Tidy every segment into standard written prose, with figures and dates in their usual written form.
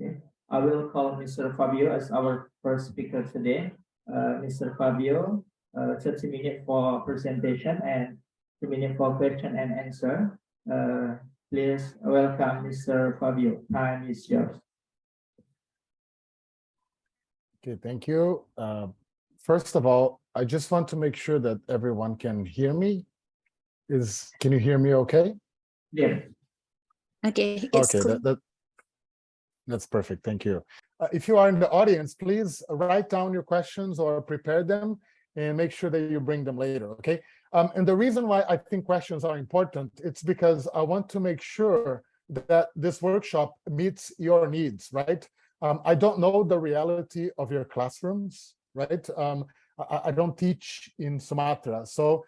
Okay. I will call Mr. Fabio as our first speaker today. Mr. Fabio, 30 minutes for presentation and 2 minutes for question and answer. Please welcome Mr. Fabio. Time is yours. Okay, thank you. First of all, I just want to make sure that everyone can hear me. Can you hear me okay? Yeah. Okay, it's Okay, cool. that's perfect. Thank you. If you are in the audience, please write down your questions or prepare them and make sure that you bring them later, okay? And the reason why I think questions are important, it's because I want to make sure that this workshop meets your needs, right? I don't know the reality of your classrooms, right? I don't teach in Sumatra. So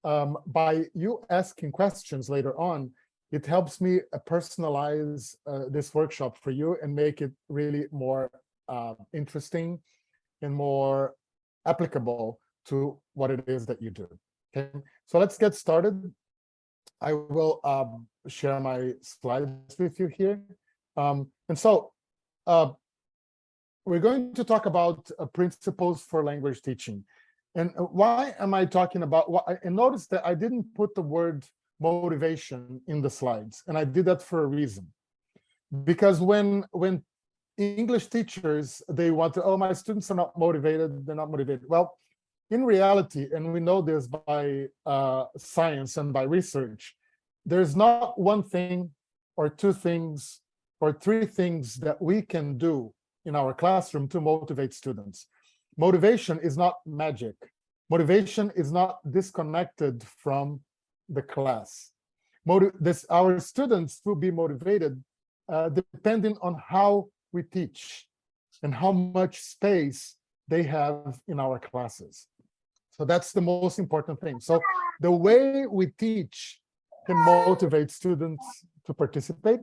by you asking questions later on, it helps me personalize this workshop for you and make it really more interesting and more applicable to what it is that you do. Okay, so let's get started. I will share my slides with you here. And so we're going to talk about principles for language teaching. And why am I talking about? And notice that I didn't put the word motivation in the slides, and I did that for a reason. Because when English teachers, they want to, oh, my students are not motivated, they're not motivated. Well, in reality, and we know this by science and by research, there's not one thing or two things or three things that we can do in our classroom to motivate students. Motivation is not magic. Motivation is not disconnected from the class. Our students will be motivated depending on how we teach and how much space they have in our classes. So that's the most important thing. So the way we teach can motivate students to participate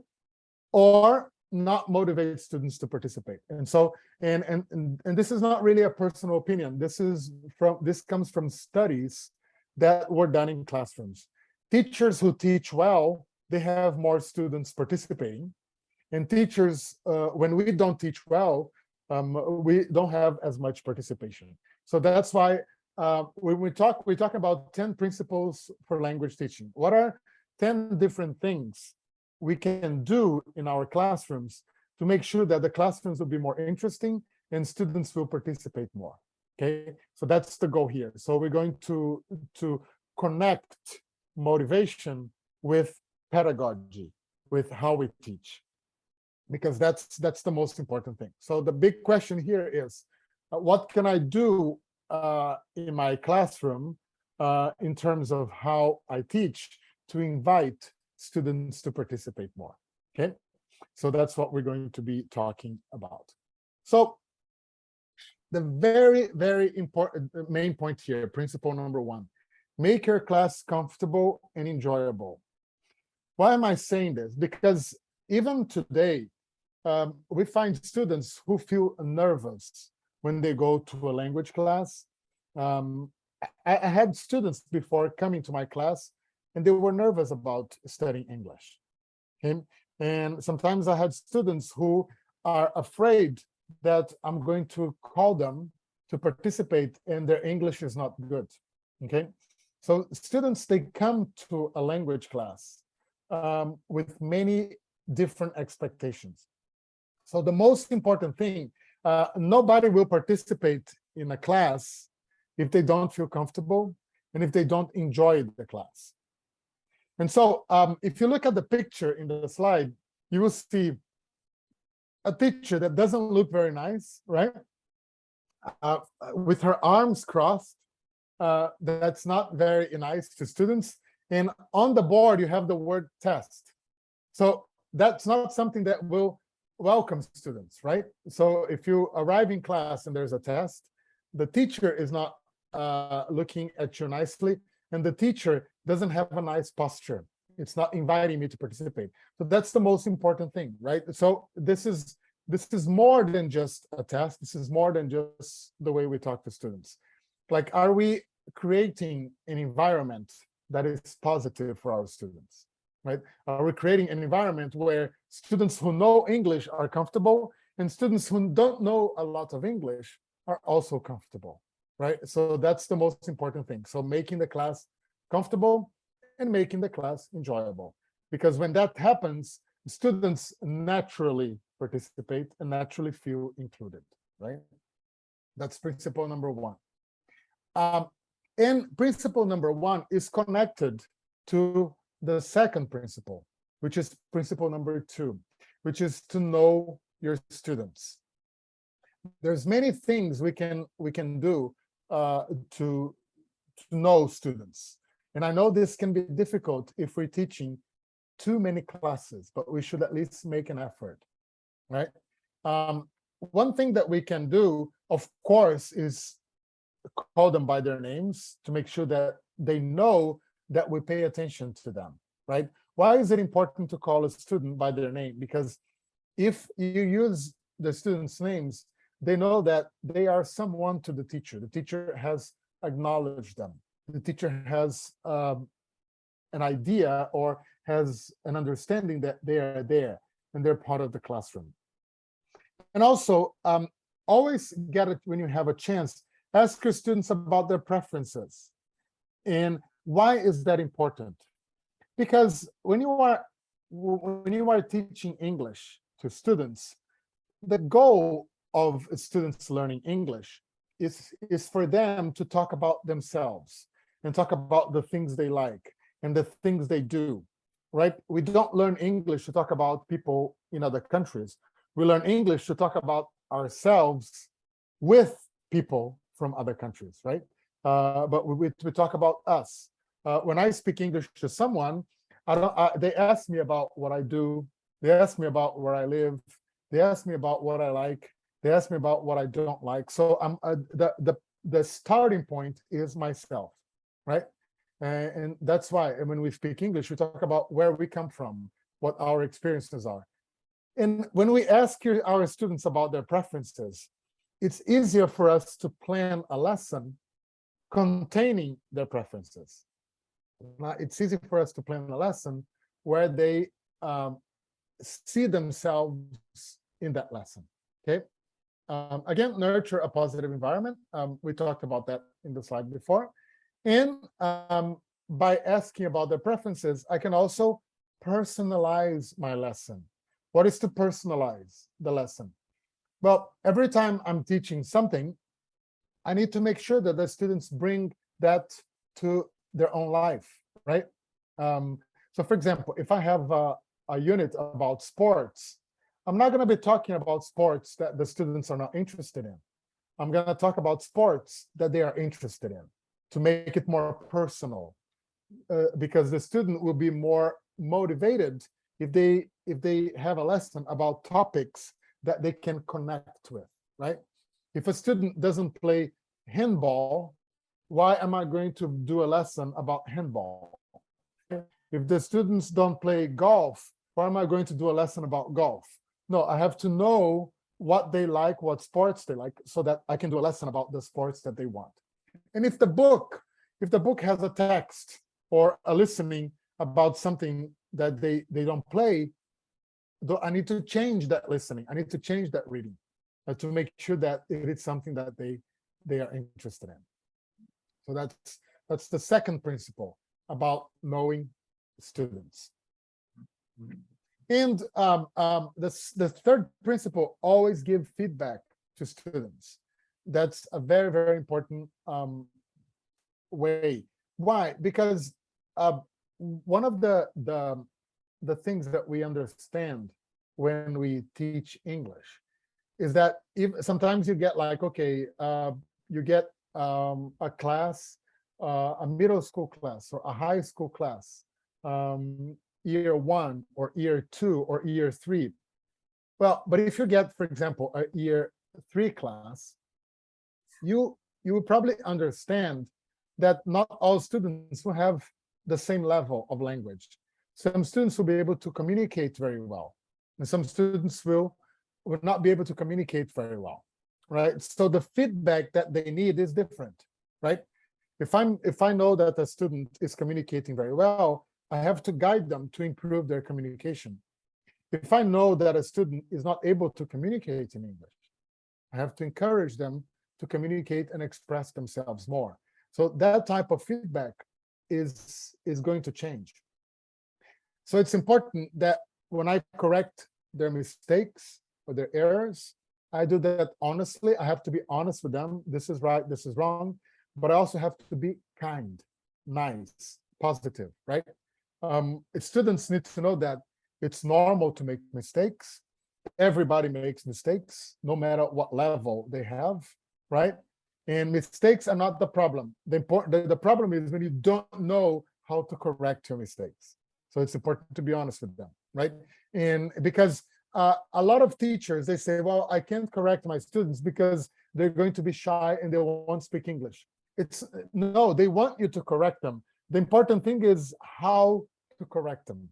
or not motivate students to participate. And so, and this is not really a personal opinion. This comes from studies that were done in classrooms. Teachers who teach well, they have more students participating. And teachers, when we don't teach well, we don't have as much participation. So that's why when we talk about 10 principles for language teaching. What are 10 different things we can do in our classrooms to make sure that the classrooms will be more interesting and students will participate more? Okay, so that's the goal here. So we're going to connect motivation with pedagogy, with how we teach, because that's the most important thing. So the big question here is, what can I do in my classroom in terms of how I teach to invite students to participate more? Okay, so that's what we're going to be talking about. So the very, very important main point here, principle number one, make your class comfortable and enjoyable. Why am I saying this? Because even today, we find students who feel nervous when they go to a language class. I had students before coming to my class, and they were nervous about studying English. Okay? And sometimes I had students who are afraid that I'm going to call them to participate and their English is not good. Okay? So students, they come to a language class with many different expectations. So the most important thing, nobody will participate in a class if they don't feel comfortable and if they don't enjoy the class. And so if you look at the picture in the slide, you will see a teacher that doesn't look very nice, right? With her arms crossed, that's not very nice to students. And on the board, you have the word test. So that's not something that will welcome students, right? So if you arrive in class and there's a test, the teacher is not looking at you nicely, and the teacher doesn't have a nice posture. It's not inviting me to participate. So that's the most important thing, right? So this is more than just a test. This is more than just the way we talk to students. Like, are we creating an environment that is positive for our students? right? Are we creating an environment where students who know English are comfortable and students who don't know a lot of English are also comfortable, right? So that's the most important thing. So making the class comfortable and making the class enjoyable. Because when that happens, students naturally participate and naturally feel included, right? That's principle number one. And principle number one is connected to the second principle, which is principle number two, which is to know your students. There's many things we can do to know students. And I know this can be difficult if we're teaching too many classes, but we should at least make an effort, right? One thing that we can do, of course, is call them by their names to make sure that they know that we pay attention to them, right? Why is it important to call a student by their name? Because if you use the students' names, they know that they are someone to the teacher. The teacher has acknowledged them. The teacher has an idea or has an understanding that they are there and they're part of the classroom. And also, always get it when you have a chance. Ask your students about their preferences. And why is that important? Because when you are teaching English to students, the goal of students learning English is for them to talk about themselves and talk about the things they like and the things they do, right? We don't learn English to talk about people in other countries. We learn English to talk about ourselves with people from other countries, right? But we talk about us. When I speak English to someone, they ask me about what I do. They ask me about where I live. They ask me about what I like. They ask me about what I don't like. So the starting point is myself, right? And that's why when we speak English, we talk about where we come from, what our experiences are. And when we ask our students about their preferences, it's easier for us to plan a lesson containing their preferences. It's easy for us to plan a lesson where they see themselves in that lesson, okay? Again, nurture a positive environment. We talked about that in the slide before. And by asking about their preferences, I can also personalize my lesson. What is to personalize the lesson? Well, every time I'm teaching something, I need to make sure that the students bring that to their own life, right? So for example, if I have a unit about sports, I'm not going to be talking about sports that the students are not interested in. I'm going to talk about sports that they are interested in to make it more personal, because the student will be more motivated if they have a lesson about topics that they can connect with, right? If a student doesn't play handball, why am I going to do a lesson about handball? If the students don't play golf, why am I going to do a lesson about golf? No, I have to know what they like, what sports they like, so that I can do a lesson about the sports that they want. And if the book has a text or a listening about something that they don't play, I need to change that listening. I need to change that reading to make sure that it is something that they are interested in. So that's the second principle about knowing students. And the third principle, always give feedback to students. That's a very, very important way. Why? Because one of the things that we understand when we teach English is that sometimes you get like, okay, you get a class, a middle school class or a high school class, year 1 or year 2 or year 3. Well, but if you get, for example, a year 3 class, you will probably understand that not all students will have the same level of language. Some students will be able to communicate very well, and some students will not be able to communicate very well, right? So the feedback that they need is different, right? If I know that a student is communicating very well, I have to guide them to improve their communication. If I know that a student is not able to communicate in English, I have to encourage them to communicate and express themselves more. So that type of feedback is going to change. So it's important that when I correct their mistakes or their errors, I do that honestly. I have to be honest with them. This is right, this is wrong. But I also have to be kind, nice, positive, right? Students need to know that it's normal to make mistakes. Everybody makes mistakes, no matter what level they have, right? And mistakes are not the problem. The problem is when you don't know how to correct your mistakes. So it's important to be honest with them, right? And because a lot of teachers, they say, well, I can't correct my students because they're going to be shy and they won't speak English. No, they want you to correct them. The important thing is how to correct them.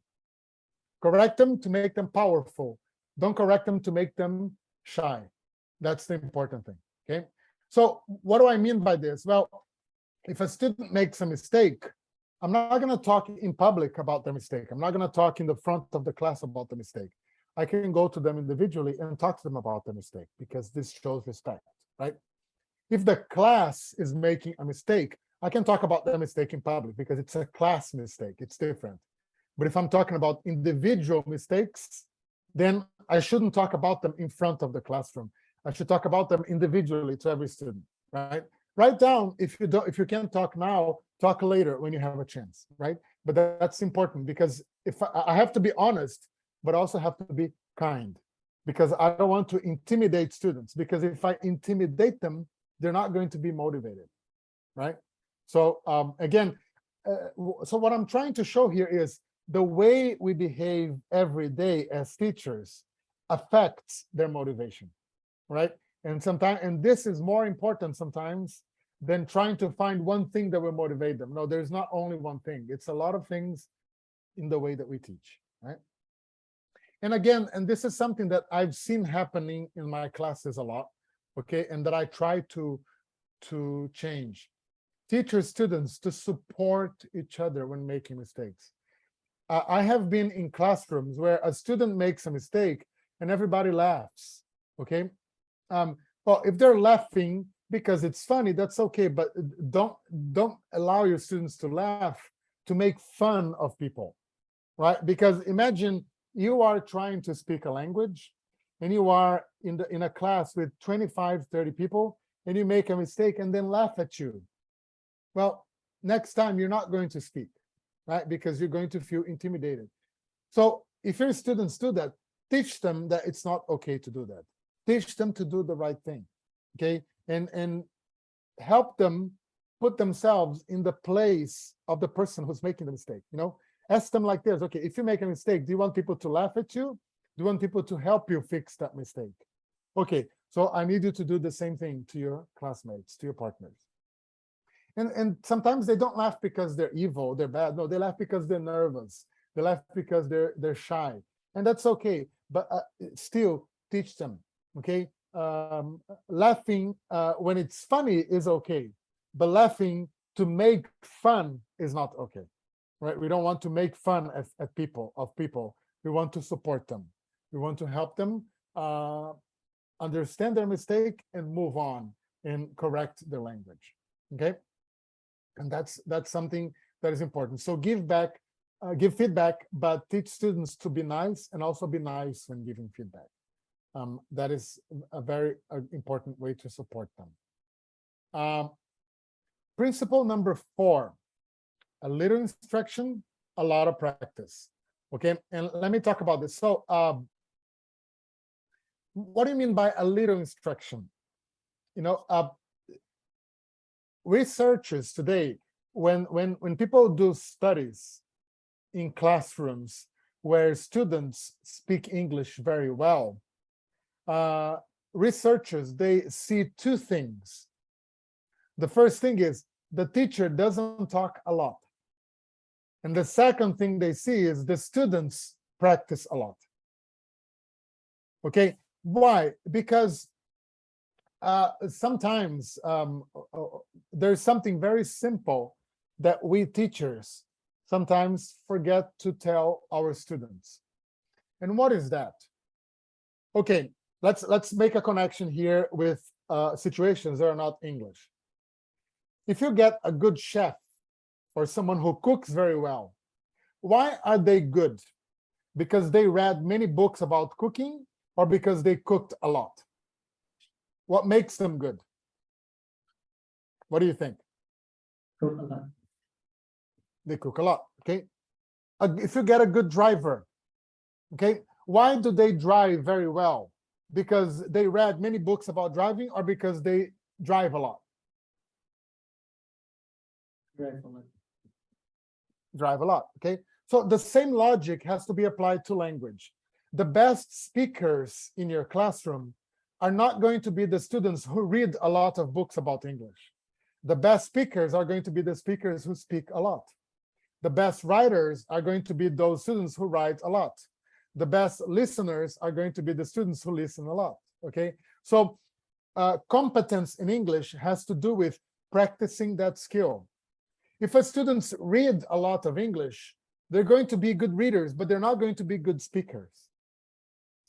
Correct them to make them powerful. Don't correct them to make them shy. That's the important thing, okay? So what do I mean by this? Well, if a student makes a mistake, I'm not going to talk in public about their mistake. I'm not going to talk in the front of the class about the mistake. I can go to them individually and talk to them about the mistake because this shows respect, right? If the class is making a mistake, I can talk about the mistake in public because it's a class mistake. It's different. But if I'm talking about individual mistakes, then I shouldn't talk about them in front of the classroom. I should talk about them individually to every student, right? Write down, if you can't talk now, talk later when you have a chance, right? But that's important because if I have to be honest, but also have to be kind, because I don't want to intimidate students, because if I intimidate them, they're not going to be motivated, right? So again, so what I'm trying to show here is the way we behave every day as teachers affects their motivation, right? And sometimes, and this is more important sometimes than trying to find one thing that will motivate them. No, there's not only one thing. It's a lot of things in the way that we teach, right? And again, and this is something that I've seen happening in my classes a lot, okay? And that I try to change. Teachers, students to support each other when making mistakes. I have been in classrooms where a student makes a mistake and everybody laughs, okay? Well, if they're laughing because it's funny, that's okay, but don't allow your students to laugh to make fun of people, right? Because imagine you are trying to speak a language and you are in a class with 25, 30 people and you make a mistake and then laugh at you. Well, next time you're not going to speak, right? Because you're going to feel intimidated. So if your students do that, teach them that it's not okay to do that. Teach them to do the right thing, okay? And help them put themselves in the place of the person who's making the mistake, you know? Ask them like this, okay, if you make a mistake, do you want people to laugh at you? Do you want people to help you fix that mistake? Okay, so I need you to do the same thing to your classmates, to your partners. And sometimes they don't laugh because they're evil, they're bad. No, they laugh because they're nervous. They laugh because they're shy. And that's okay, but still teach them, okay? Laughing when it's funny is okay, but laughing to make fun is not okay, right? We don't want to make fun of people. We want to support them. We want to help them understand their mistake and move on and correct their language, okay? And that's something that is important. So give feedback, but teach students to be nice and also be nice when giving feedback. That is a very important way to support them. Principle number 4, a little instruction, a lot of practice. Okay, and let me talk about this. So what do you mean by a little instruction? You know, researchers today, when people do studies in classrooms where students speak English very well, researchers, they see two things. The first thing is the teacher doesn't talk a lot. And the second thing they see is the students practice a lot. Okay, why? Because sometimes there's something very simple that we teachers sometimes forget to tell our students. And what is that? Okay, let's make a connection here with situations that are not English. If you get a good chef or someone who cooks very well, why are they good? Because they read many books about cooking or because they cooked a lot? What makes them good? What do you think? Cook a lot. They cook a lot, okay? If you get a good driver, okay, why do they drive very well? Because they read many books about driving or because they drive a lot? Drive a lot. Drive a lot, okay? So the same logic has to be applied to language. The best speakers in your classroom are not going to be the students who read a lot of books about English. The best speakers are going to be the speakers who speak a lot. The best writers are going to be those students who write a lot. The best listeners are going to be the students who listen a lot, okay? So competence in English has to do with practicing that skill. If a students read a lot of English, they're going to be good readers, but they're not going to be good speakers,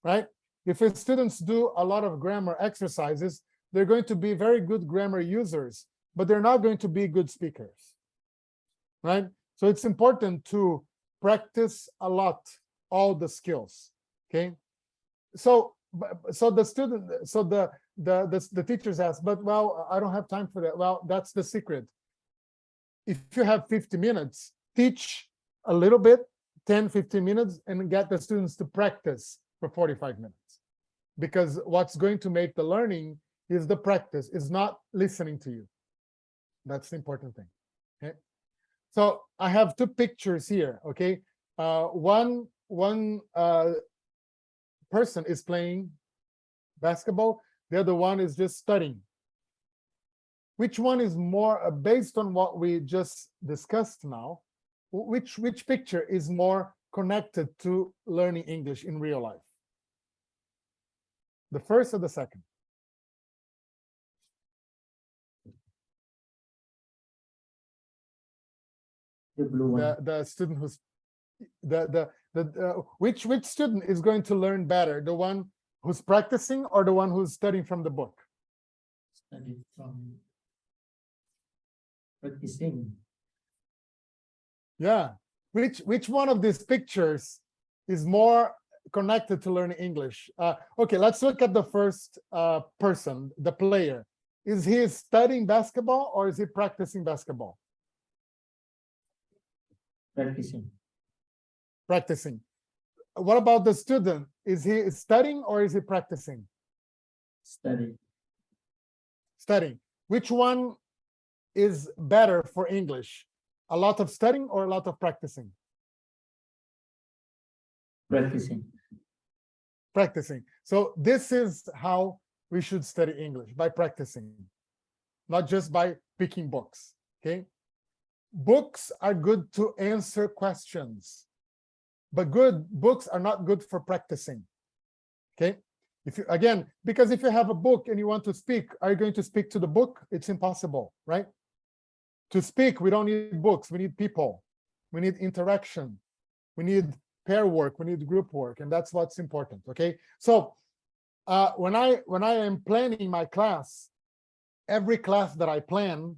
right? If students do a lot of grammar exercises, they're going to be very good grammar users, but they're not going to be good speakers, right? So it's important to practice a lot, all the skills, okay? So the teachers ask, but well, I don't have time for that. Well, that's the secret. If you have 50 minutes, teach a little bit, 10, 15 minutes, and get the students to practice for 45 minutes. Because what's going to make the learning is the practice, is not listening to you. That's the important thing, okay? So I have two pictures here, okay? One person is playing basketball, the other one is just studying. Which one is more, based on what we just discussed now, which picture is more connected to learning English in real life? The first or the second? The blue one. The student who's which student is going to learn better, the one who's practicing or the one who's studying from the book? Study from practicing. Yeah, which one of these pictures is more connected to learning English? Okay, let's look at the first person, the player. Is he studying basketball or is he practicing basketball? Practicing. Practicing. What about the student? Is he studying or is he practicing? Study. Studying. Which one is better for English? A lot of studying or a lot of practicing? Practicing. Practicing. So this is how we should study English, by practicing, not just by picking books, okay? Books are good to answer questions, but good books are not good for practicing, okay? If you, again, because if you have a book and you want to speak, are you going to speak to the book? It's impossible, right? To speak, we don't need books, we need people, we need interaction, we need pair work, we need group work, and that's what's important, okay? So when I am planning my class, every class that I plan,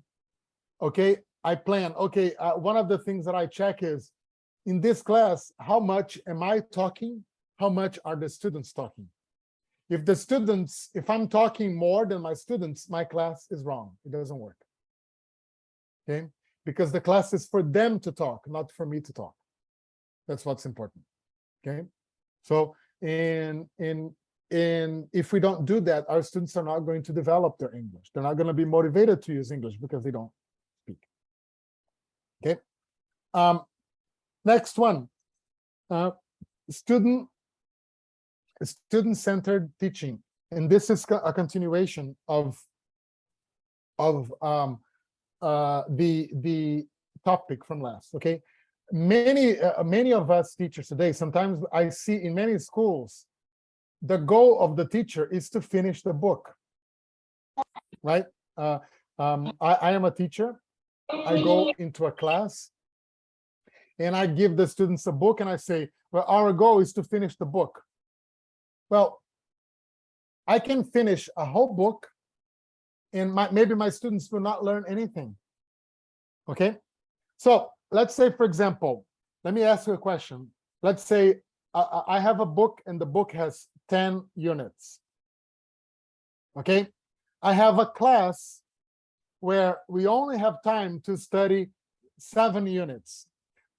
okay, I plan, okay, one of the things that I check is, in this class, how much am I talking? How much are the students talking? If I'm talking more than my students, my class is wrong. It doesn't work. Okay? Because the class is for them to talk, not for me to talk. That's what's important. Okay? So, and if we don't do that, our students are not going to develop their English. They're not going to be motivated to use English because they don't speak. Okay? Next one, student-centered teaching, and this is a continuation of the topic from last. Okay, many of us teachers today, sometimes I see in many schools, the goal of the teacher is to finish the book, right? I am a teacher. I go into a class. and I give the students a book and I say, well, our goal is to finish the book. Well, I can finish a whole book and maybe my students will not learn anything. Okay, so let's say, for example, let me ask you a question. Let's say I have a book and the book has 10 units. Okay, I have a class where we only have time to study 7 units,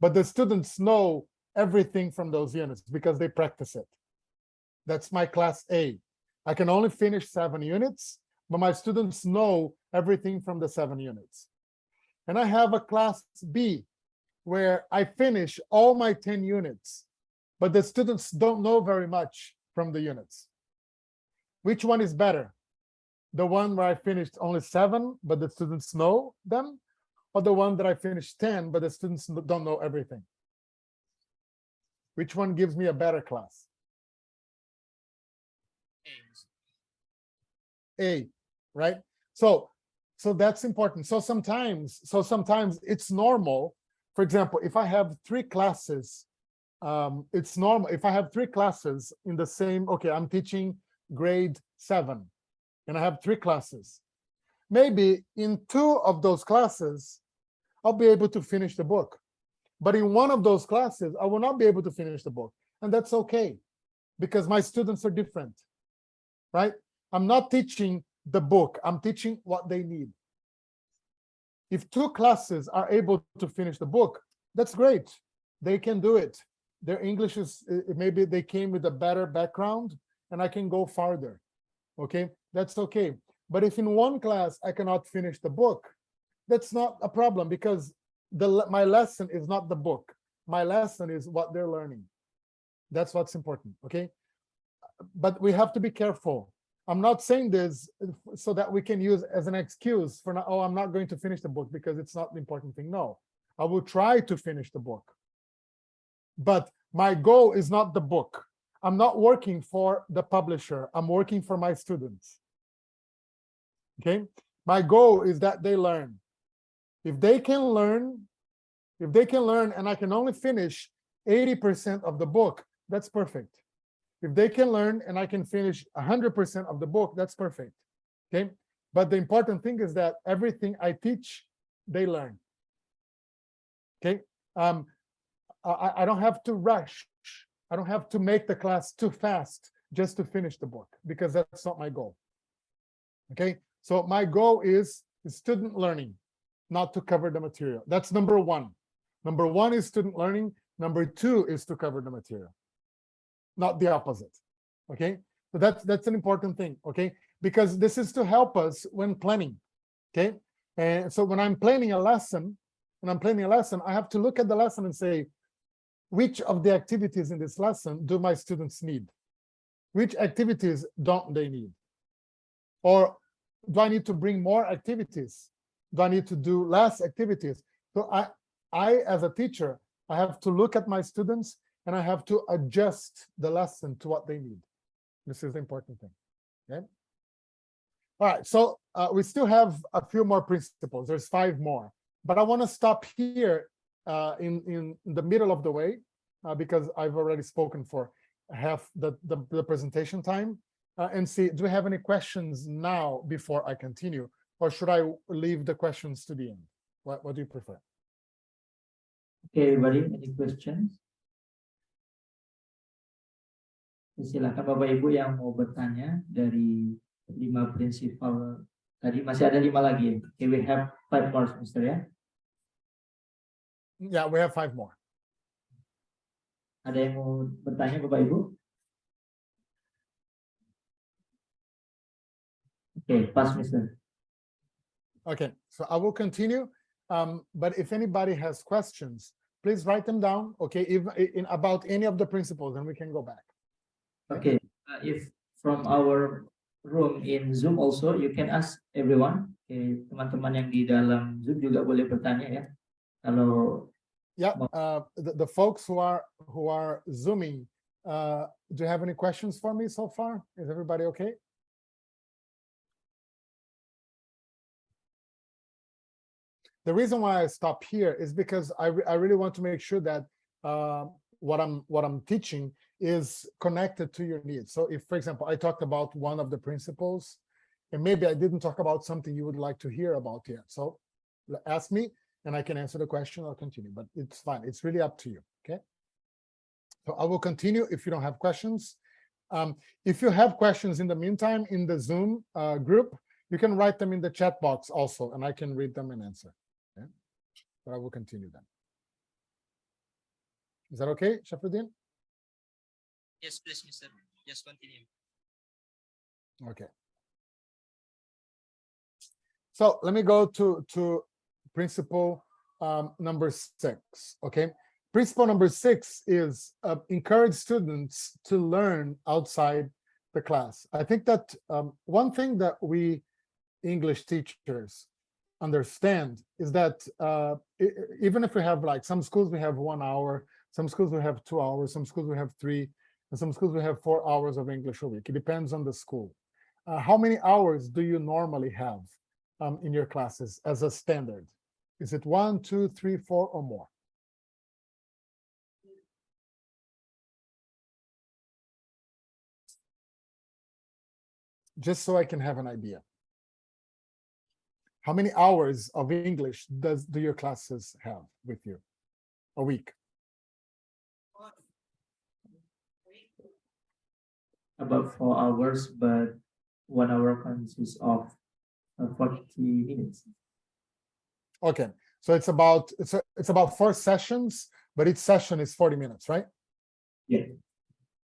but the students know everything from those units because they practice it. That's my class A. I can only finish 7 units, but my students know everything from the 7 units. And I have a class B where I finish all my 10 units, but the students don't know very much from the units. Which one is better? The one where I finished only 7, but the students know them, or the one that I finished 10, but the students don't know everything? Which one gives me a better class? A, right? So that's important. So sometimes it's normal. For example, if I have 3 classes, it's normal. If I have 3 classes in the same, okay, I'm teaching grade 7, and I have 3 classes. Maybe in 2 of those classes, I'll be able to finish the book. But in one of those classes, I will not be able to finish the book. And that's okay, because my students are different, right? I'm not teaching the book, I'm teaching what they need. If 2 classes are able to finish the book, that's great. They can do it. Their English is, maybe they came with a better background and I can go farther. Okay, that's okay. But if in one class I cannot finish the book, that's not a problem, because my lesson is not the book. My lesson is what they're learning. That's what's important, okay? But we have to be careful. I'm not saying this so that we can use as an excuse for not, oh, I'm not going to finish the book because it's not the important thing. No, I will try to finish the book. But my goal is not the book. I'm not working for the publisher. I'm working for my students. Okay? My goal is that they learn. If they can learn and I can only finish 80% of the book, that's perfect. If they can learn and I can finish 100% of the book, that's perfect. Okay? But the important thing is that everything I teach, they learn. Okay? I don't have to rush. I don't have to make the class too fast just to finish the book, because that's not my goal. Okay? So my goal is student learning, not to cover the material. That's number 1. Number 1 is student learning. Number 2 is to cover the material, not the opposite. Okay? So that's an important thing. Okay? Because this is to help us when planning. Okay? And so when I'm planning a lesson, I have to look at the lesson and say, which of the activities in this lesson do my students need? Which activities don't they need? Or do I need to bring more activities? Do I need to do less activities? So I as a teacher, I have to look at my students and I have to adjust the lesson to what they need. This is the important thing. Okay? All right, so we still have a few more principles. There's 5 more, but I want to stop here in the middle of the way because I've already spoken for half the presentation time, and see, do we have any questions now before I continue, or should I leave the questions to the end? What do you prefer? Okay, everybody, any questions? Silakan Bapak Ibu yang mau bertanya dari 5 prinsipal tadi. Masih ada 5 lagi. Okay, we have 5 more, Mr. ya. Yeah, we have 5 more. Ada yang mau bertanya, Bapak Ibu? Okay, pass, Mr. Okay, so I will continue. But if anybody has questions, please write them down. Okay, if about any of the principles, then we can go back. Okay, if from our room in Zoom also, you can ask everyone. Okay, teman-teman yang di dalam Zoom juga boleh bertanya ya. Kalau the folks who are Zooming, do you have any questions for me so far? Is everybody okay? The reason why I stop here is because I really want to make sure that what I'm teaching is connected to your needs. So if, for example, I talked about one of the principles, and maybe I didn't talk about something you would like to hear about yet. So ask me, and I can answer the question. I'll continue, but it's fine. It's really up to you. Okay. So I will continue if you don't have questions. If you have questions in the meantime in the Zoom group, you can write them in the chat box also, and I can read them and answer. Okay? But I will continue then. Is that okay, Shafruddin? Yes, please, Mr. Just continue. Okay. So let me go to principle number 6. Okay. Principle number 6 is encourage students to learn outside the class. I think that one thing that we English teachers understand is that even if we have, like, some schools we have 1 hour, some schools we have 2 hours, some schools we have 3, and some schools we have 4 hours of English a week. It depends on the school. How many hours do you normally have in your classes as a standard? Is it 1, 2, 3, 4, or more? Just so I can have an idea. How many hours of English do your classes have with you a week? About 4 hours, but 1 hour consists of 40 minutes. Okay, so it's about 4 sessions, but each session is 40 minutes, right? Yeah.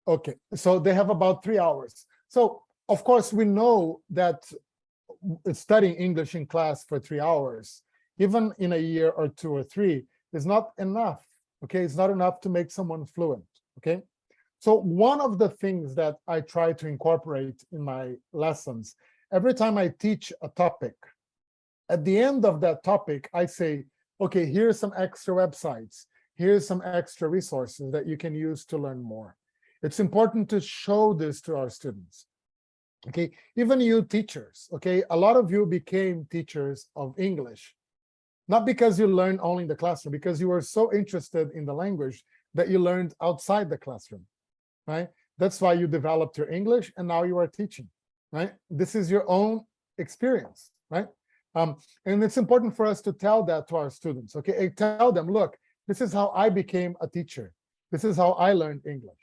Okay, so they have about 3 hours. So of course we know that studying English in class for 3 hours, even in a year or 2 or 3, is not enough. Okay, it's not enough to make someone fluent. Okay, so one of the things that I try to incorporate in my lessons, every time I teach a topic, at the end of that topic, I say, okay, here's some extra websites, here's some extra resources that you can use to learn more. It's important to show this to our students. Okay, even you teachers, okay, a lot of you became teachers of English, not because you learned only in the classroom, because you were so interested in the language that you learned outside the classroom, right? That's why you developed your English, and now you are teaching, right? This is your own experience, right? And it's important for us to tell that to our students, okay? And tell them, look, this is how I became a teacher. This is how I learned English,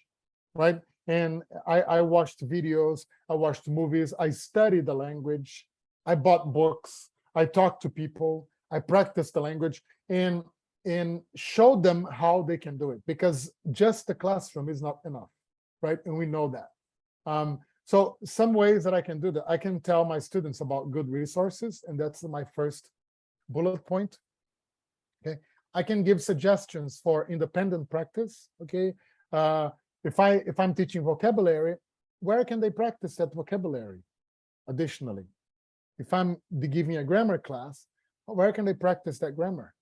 right? And I watched videos, I watched movies, I studied the language, I bought books, I talked to people, I practiced the language, and showed them how they can do it, because just the classroom is not enough, right? And we know that. So some ways that I can do that, I can tell my students about good resources, and that's my first bullet point. Okay, I can give suggestions for independent practice. Okay, if I'm teaching vocabulary, where can they practice that vocabulary? Additionally, if I'm giving a grammar class, where can they practice that grammar?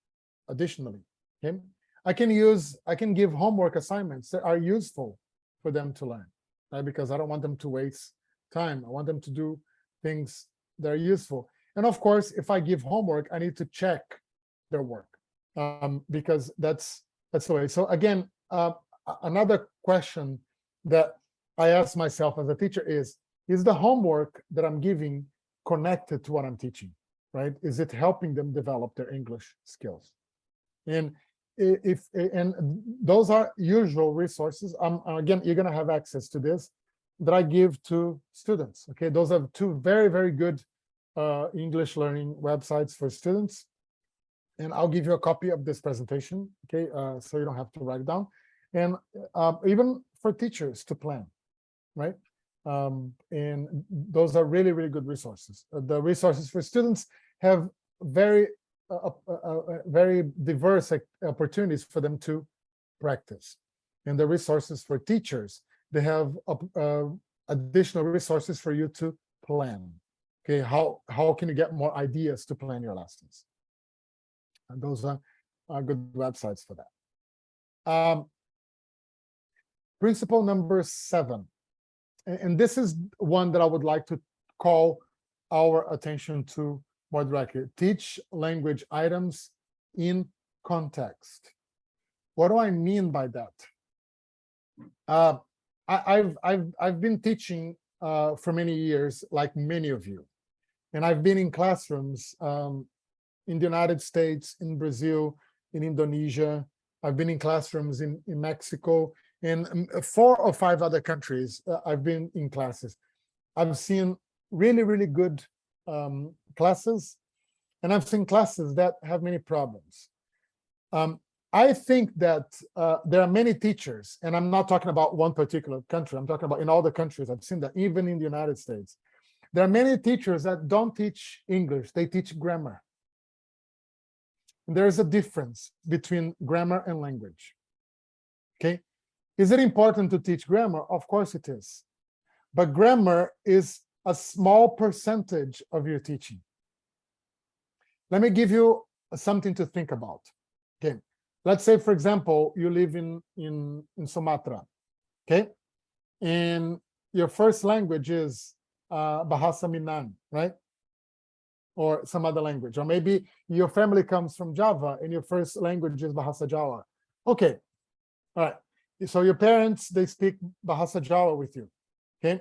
Additionally, okay, I can give homework assignments that are useful for them to learn, right? Because I don't want them to waste time. I want them to do things that are useful. And of course, if I give homework, I need to check their work, because that's the way. So again, another question that I ask myself as a teacher is the homework that I'm giving connected to what I'm teaching, right? Is it helping them develop their English skills? And and those are usual resources. Again, you're going to have access to this that I give to students. Okay, those are 2 very, very good English learning websites for students. And I'll give you a copy of this presentation, okay, so you don't have to write it down. And even for teachers to plan, right? And those are really, really good resources. The resources for students have very diverse opportunities for them to practice. And the resources for teachers, they have additional resources for you to plan. Okay, how can you get more ideas to plan your lessons? And those are good websites for that. Principle number 7, and this is one that I would like to call our attention to more directly. Teach language items in context. What do I mean by that? I've been teaching for many years, like many of you, and I've been in classrooms in the United States, in Brazil, in Indonesia. I've been in classrooms in Mexico, and 4 or 5 other countries. I've been in classes. I've seen really, really good classes, and I've seen classes that have many problems. I think that there are many teachers, and I'm not talking about one particular country, I'm talking about in all the countries. I've seen that, even in the United States. There are many teachers that don't teach English, they teach grammar. And there is a difference between grammar and language. Okay? Is it important to teach grammar? Of course it is. But grammar is a small percentage of your teaching. Let me give you something to think about. Okay? Let's say, for example, you live in Sumatra, okay? And your first language is Bahasa Minang, right? Or some other language. Or maybe your family comes from Java and your first language is Bahasa Jawa. Okay, all right. So your parents, they speak Bahasa Jawa with you, okay?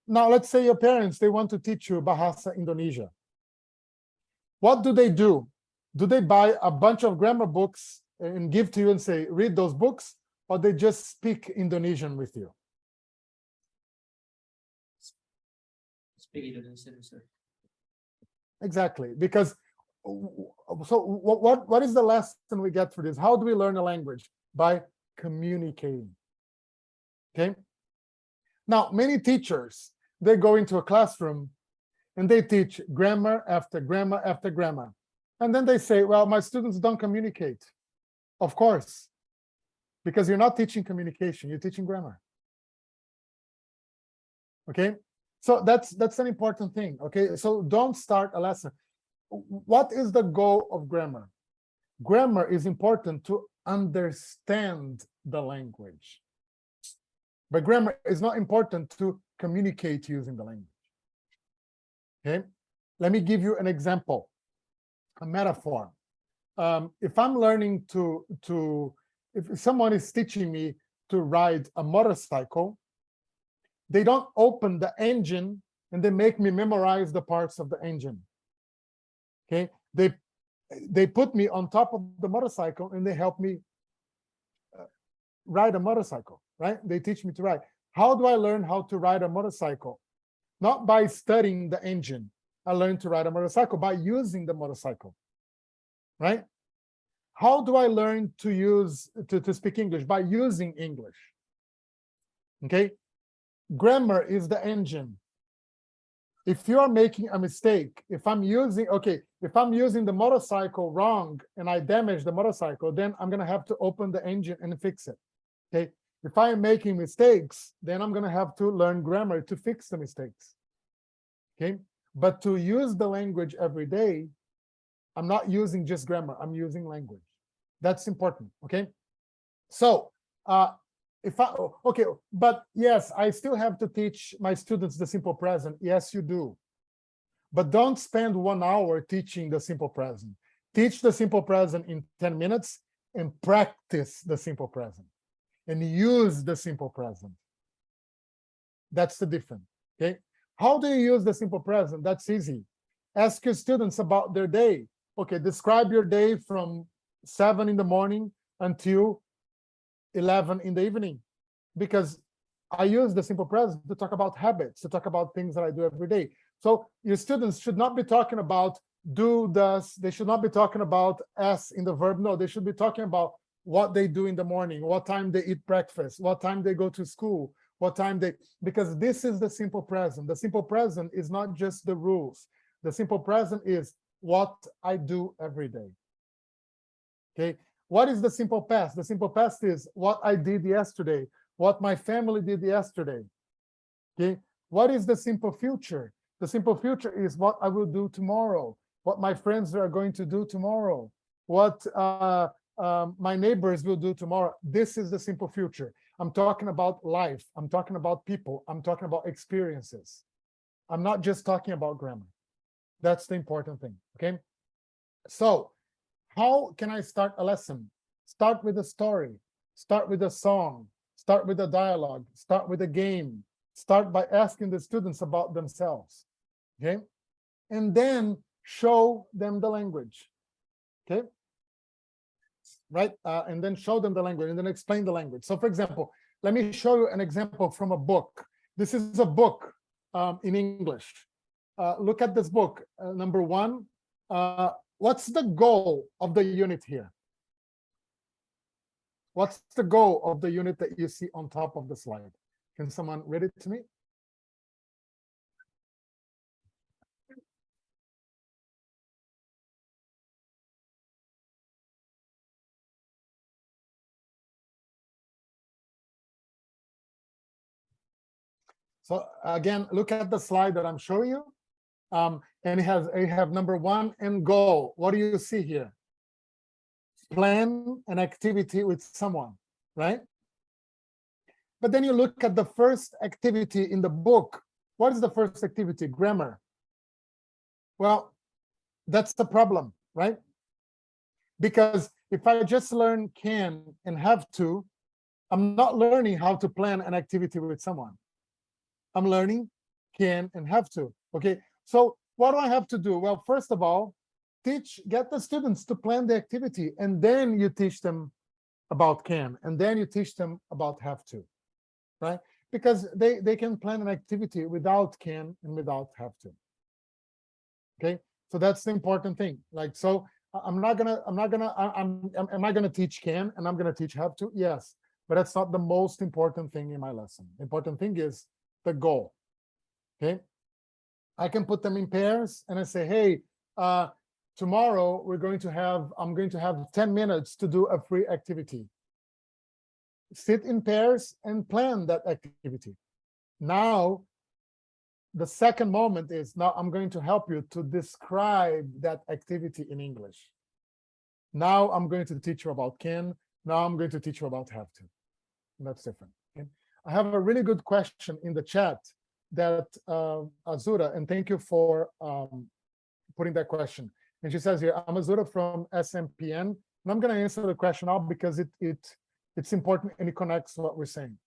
Now, let's say your parents, they want to teach you Bahasa Indonesia. What do? Do they buy a bunch of grammar books and give to you and say, read those books, or they just speak Indonesian with you? Speak Indonesian, sir. Exactly, because so what is the lesson we get for this? How do we learn a language? By communicating. Okay. Now, many teachers, they go into a classroom and they teach grammar after grammar after grammar. And then they say, well, my students don't communicate. Of course, because you're not teaching communication, you're teaching grammar. Okay, so that's an important thing. Okay, so don't start a lesson. What is the goal of grammar? Grammar is important to understand the language. But grammar is not important to communicate using the language. Okay, let me give you an example. A metaphor. If I'm learning if someone is teaching me to ride a motorcycle, they don't open the engine and they make me memorize the parts of the engine. Okay, they put me on top of the motorcycle and they help me ride a motorcycle, right? They teach me to ride. How do I learn how to ride a motorcycle? Not by studying the engine. I learned to ride a motorcycle by using the motorcycle, right? How do I learn to speak English? By using English. Okay, grammar is the engine. If you are making a mistake, if I'm using the motorcycle wrong and I damage the motorcycle, then I'm gonna have to open the engine and fix it. Okay, if I am making mistakes, then I'm gonna have to learn grammar to fix the mistakes. Okay, but to use the language every day, I'm not using just grammar, I'm using language. That's important, okay? So, but yes, I still have to teach my students the simple present. Yes, you do. But don't spend 1 hour teaching the simple present. Teach the simple present in 10 minutes and practice the simple present and use the simple present. That's the difference, okay? How do you use the simple present? That's easy. Ask your students about their day. Okay, describe your day from 7 in the morning until 11 in the evening, because I use the simple present to talk about habits, to talk about things that I do every day. So your students should not be talking about do, does. They should not be talking about S in the verb. No, they should be talking about what they do in the morning, what time they eat breakfast, what time they go to school, what time they, because this is the simple present. The simple present is not just the rules. The simple present is what I do every day. Okay, what is the simple past? The simple past is what I did yesterday, what my family did yesterday. Okay, what is the simple future? The simple future is what I will do tomorrow, what my friends are going to do tomorrow, what my neighbors will do tomorrow. This is the simple future. I'm talking about life. I'm talking about people. I'm talking about experiences. I'm not just talking about grammar. That's the important thing, okay? So how can I start a lesson? Start with a story, start with a song, start with a dialogue, start with a game, start by asking the students about themselves, okay? And then show them the language, okay? Right, and then show them the language and then explain the language. So for example, let me show you an example from a book. This is a book in English. Look at this book, number 1. What's the goal of the unit here? What's the goal of the unit that you see on top of the slide? Can someone read it to me? So again, look at the slide that I'm showing you. And it have number 1 and goal. What do you see here? Plan an activity with someone, right? But then you look at the first activity in the book. What is the first activity? Grammar. Well, that's the problem, right? Because if I just learn can and have to, I'm not learning how to plan an activity with someone. I'm learning can and have to, okay? So what do I have to do? Well, first of all, get the students to plan the activity, and then you teach them about can, and then you teach them about have to, right? Because they can plan an activity without can and without have to. Okay, so that's the important thing. Like, so am I gonna teach can and I'm gonna teach have to? Yes, but that's not the most important thing in my lesson. The important thing is the goal. Okay, I can put them in pairs and I say, hey, tomorrow I'm going to have 10 minutes to do a free activity. Sit in pairs and plan that activity. Now, the second moment is, now I'm going to help you to describe that activity in English. Now I'm going to teach you about can. Now I'm going to teach you about have to. And that's different. Okay? I have a really good question in the chat that Azura, and thank you for putting that question. And she says here, I'm Azura from SMPN, and I'm going to answer the question now because it's important and it connects to what we're saying.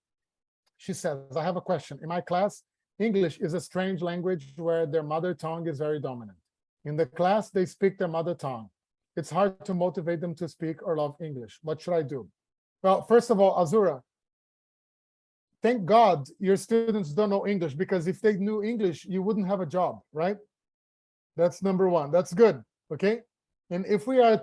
She says, I have a question. In my class, English is a strange language where their mother tongue is very dominant. In the class, they speak their mother tongue. It's hard to motivate them to speak or love English. What should I do? Well, first of all, Azura, thank God your students don't know English, because if they knew English, you wouldn't have a job, right? That's number one. That's good. Okay. And if we are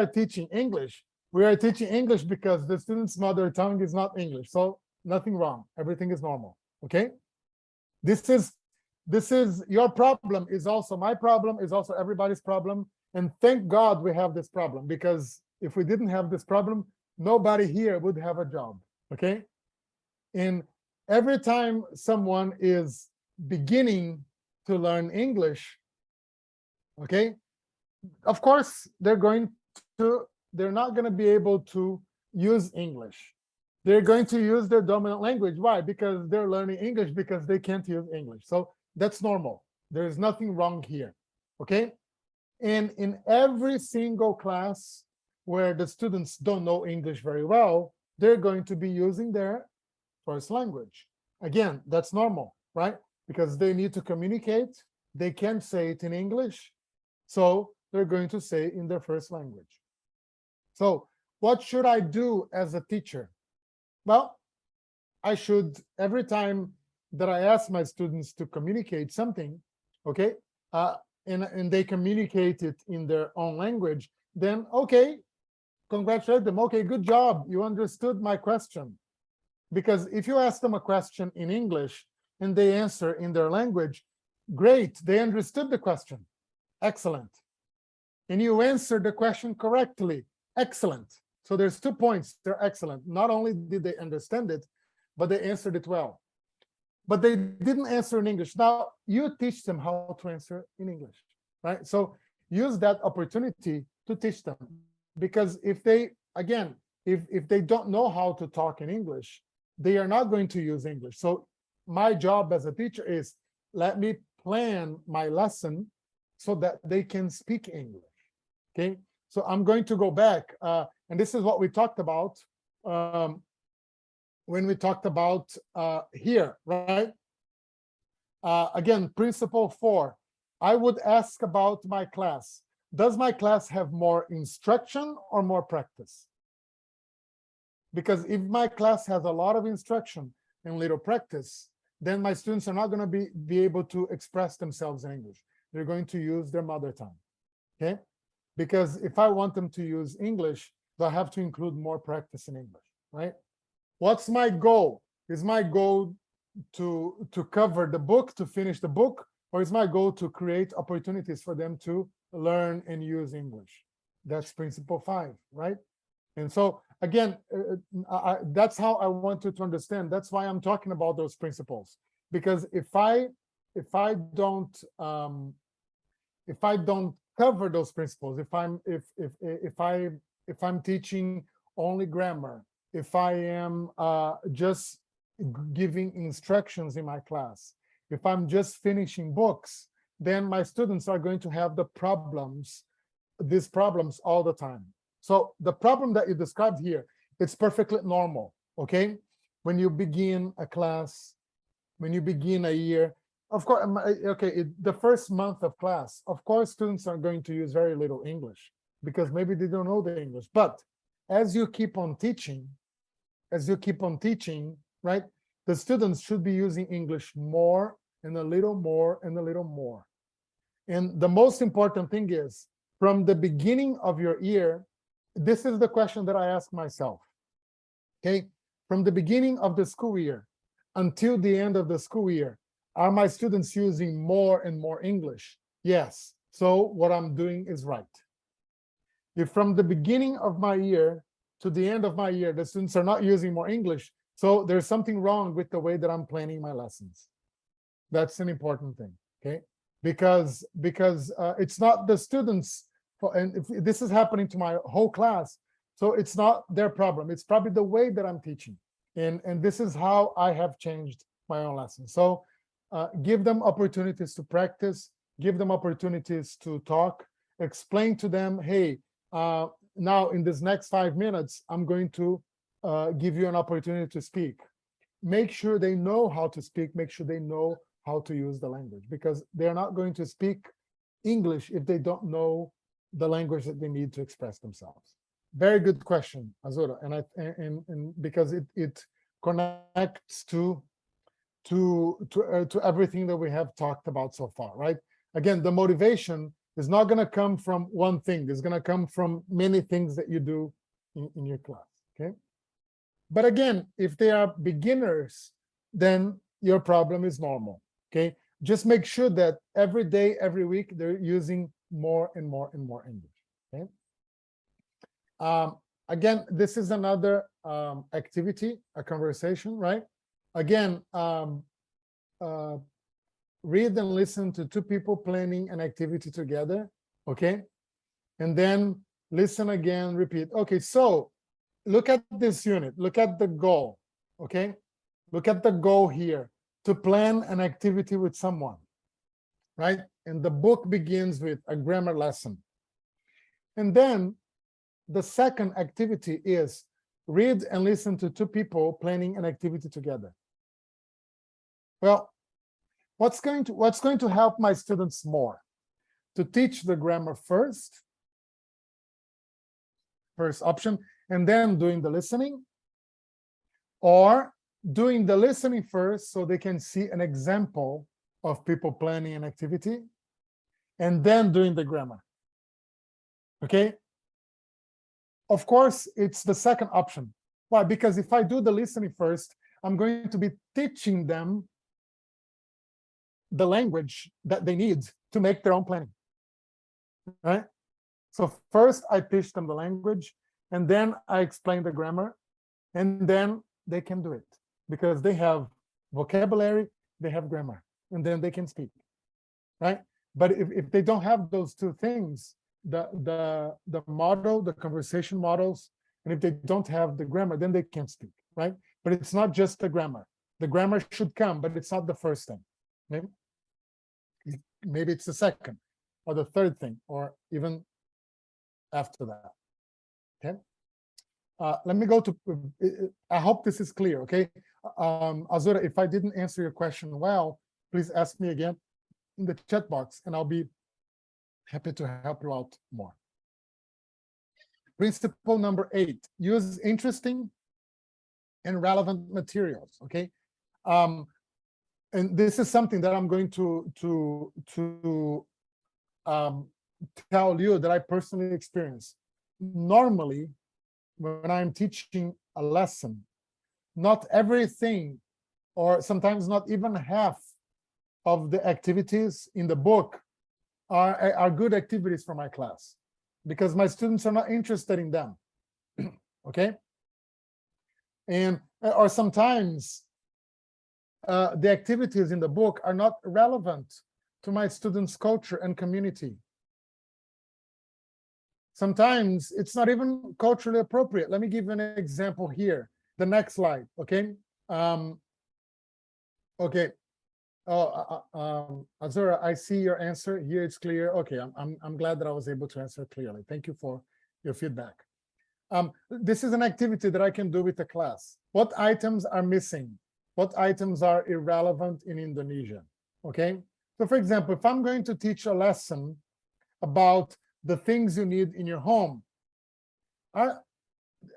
teaching English, we are teaching English because the student's mother tongue is not English. So nothing wrong. Everything is normal. Okay. This is your problem, is also my problem, is also everybody's problem. And thank God we have this problem, because if we didn't have this problem, nobody here would have a job. Okay. And every time someone is beginning to learn English, okay, of course they're not going to be able to use English. They're going to use their dominant language. Why? Because they're learning English because they can't use English. So that's normal. There's nothing wrong here. Okay. And in every single class where the students don't know English very well, they're going to be using their first language. Again, that's normal, right? Because they need to communicate. They can't say it in English. So they're going to say it in their first language. So what should I do as a teacher? Well, I should, every time that I ask my students to communicate something, okay, and they communicate it in their own language, then, okay, congratulate them. Okay, good job. You understood my question. Because if you ask them a question in English and they answer in their language, great, they understood the question. Excellent. And you answered the question correctly. Excellent. So there's 2 points. They're excellent. Not only did they understand it, but they answered it well. But they didn't answer in English. Now you teach them how to answer in English, right? So use that opportunity to teach them. Because if they, again, if they don't know how to talk in English, they are not going to use English. So my job as a teacher is, let me plan my lesson so that they can speak English. Okay, so I'm going to go back, and this is what we talked about when we talked about here, right? Again, principle 4, I would ask about my class. Does my class have more instruction or more practice? Because if my class has a lot of instruction and little practice, then my students are not going to be able to express themselves in English. They're going to use their mother tongue, okay? Because if I want them to use English, they'll have to include more practice in English, right? What's my goal? Is my goal to cover the book, to finish the book, or is my goal to create opportunities for them to learn and use English? That's principle 5, right? And so again, that's how I want you to understand. That's why I'm talking about those principles, because if I don't cover those principles, if I'm teaching only grammar, if I am just giving instructions in my class, if I'm just finishing books, then my students are going to have these problems all the time. So the problem that you described here, it's perfectly normal, okay? When you begin a class, when you begin a year, of course, okay, the first month of class, of course, students are going to use very little English because maybe they don't know the English. But as you keep on teaching, right, the students should be using English more and a little more and a little more. And the most important thing is, from the beginning of your year, this is the question that I ask myself, okay? From the beginning of the school year until the end of the school year, are my students using more and more English? Yes. So what I'm doing is right. If from the beginning of my year to the end of my year, the students are not using more English, so there's something wrong with the way that I'm planning my lessons. That's an important thing, okay? Because it's not the students, and if this is happening to my whole class, so it's not their problem. It's probably the way that I'm teaching. And this is how I have changed my own lessons. So give them opportunities to practice, give them opportunities to talk, explain to them, hey, now in this next 5 minutes, I'm going to give you an opportunity to speak. Make sure they know how to speak, make sure they know how to use the language, because they're not going to speak English if they don't know the language that they need to express themselves. Very good question, Azura, and because it connects to everything that we have talked about so far, right? Again, the motivation is not going to come from one thing. It's going to come from many things that you do in your class, okay? But again, if they are beginners, then your problem is normal, okay? Just make sure that every day, every week, they're using more and more and more English, okay? Again, this is another activity, a conversation, right? Again, read and listen to 2 people planning an activity together, okay? And then listen again, repeat. Okay, so look at this unit, look at the goal, okay? Look at the goal here, to plan an activity with someone, right? And the book begins with a grammar lesson. And then the second activity is read and listen to 2 people planning an activity together. Well, what's going to help my students more? To teach the grammar first option, and then doing the listening, or doing the listening first so they can see an example of people planning an activity, and then doing the grammar, okay? Of course, it's the second option. Why? Because if I do the listening first, I'm going to be teaching them the language that they need to make their own planning, right? So first I teach them the language, and then I explain the grammar, and then they can do it because they have vocabulary, they have grammar, and then they can speak, right? But if they don't have those 2 things, the model, the conversation models, and if they don't have the grammar, then they can't speak, right? But it's not just the grammar. The grammar should come, but it's not the first thing, okay? maybe it's the second or the third thing, or even after that. Okay. Let me go to, I hope this is clear, okay? Azura, if I didn't answer your question well, please ask me again in the chat box, and I'll be happy to help you out more. Principle number 8, use interesting and relevant materials, okay? And this is something that I'm going to tell you that I personally experience. Normally, when I'm teaching a lesson, not everything, or sometimes not even half of the activities in the book are good activities for my class, because my students are not interested in them. Okay. And or sometimes the activities in the book are not relevant to my students' culture and community. Sometimes it's not even culturally appropriate. Let me give you an example here. The next slide, okay? Okay. Azura, I see your answer here. It's clear. Okay, I'm glad that I was able to answer clearly. Thank you for your feedback. This is an activity that I can do with the class. What items are missing? What items are irrelevant in Indonesia? Okay. So, for example, if I'm going to teach a lesson about the things you need in your home,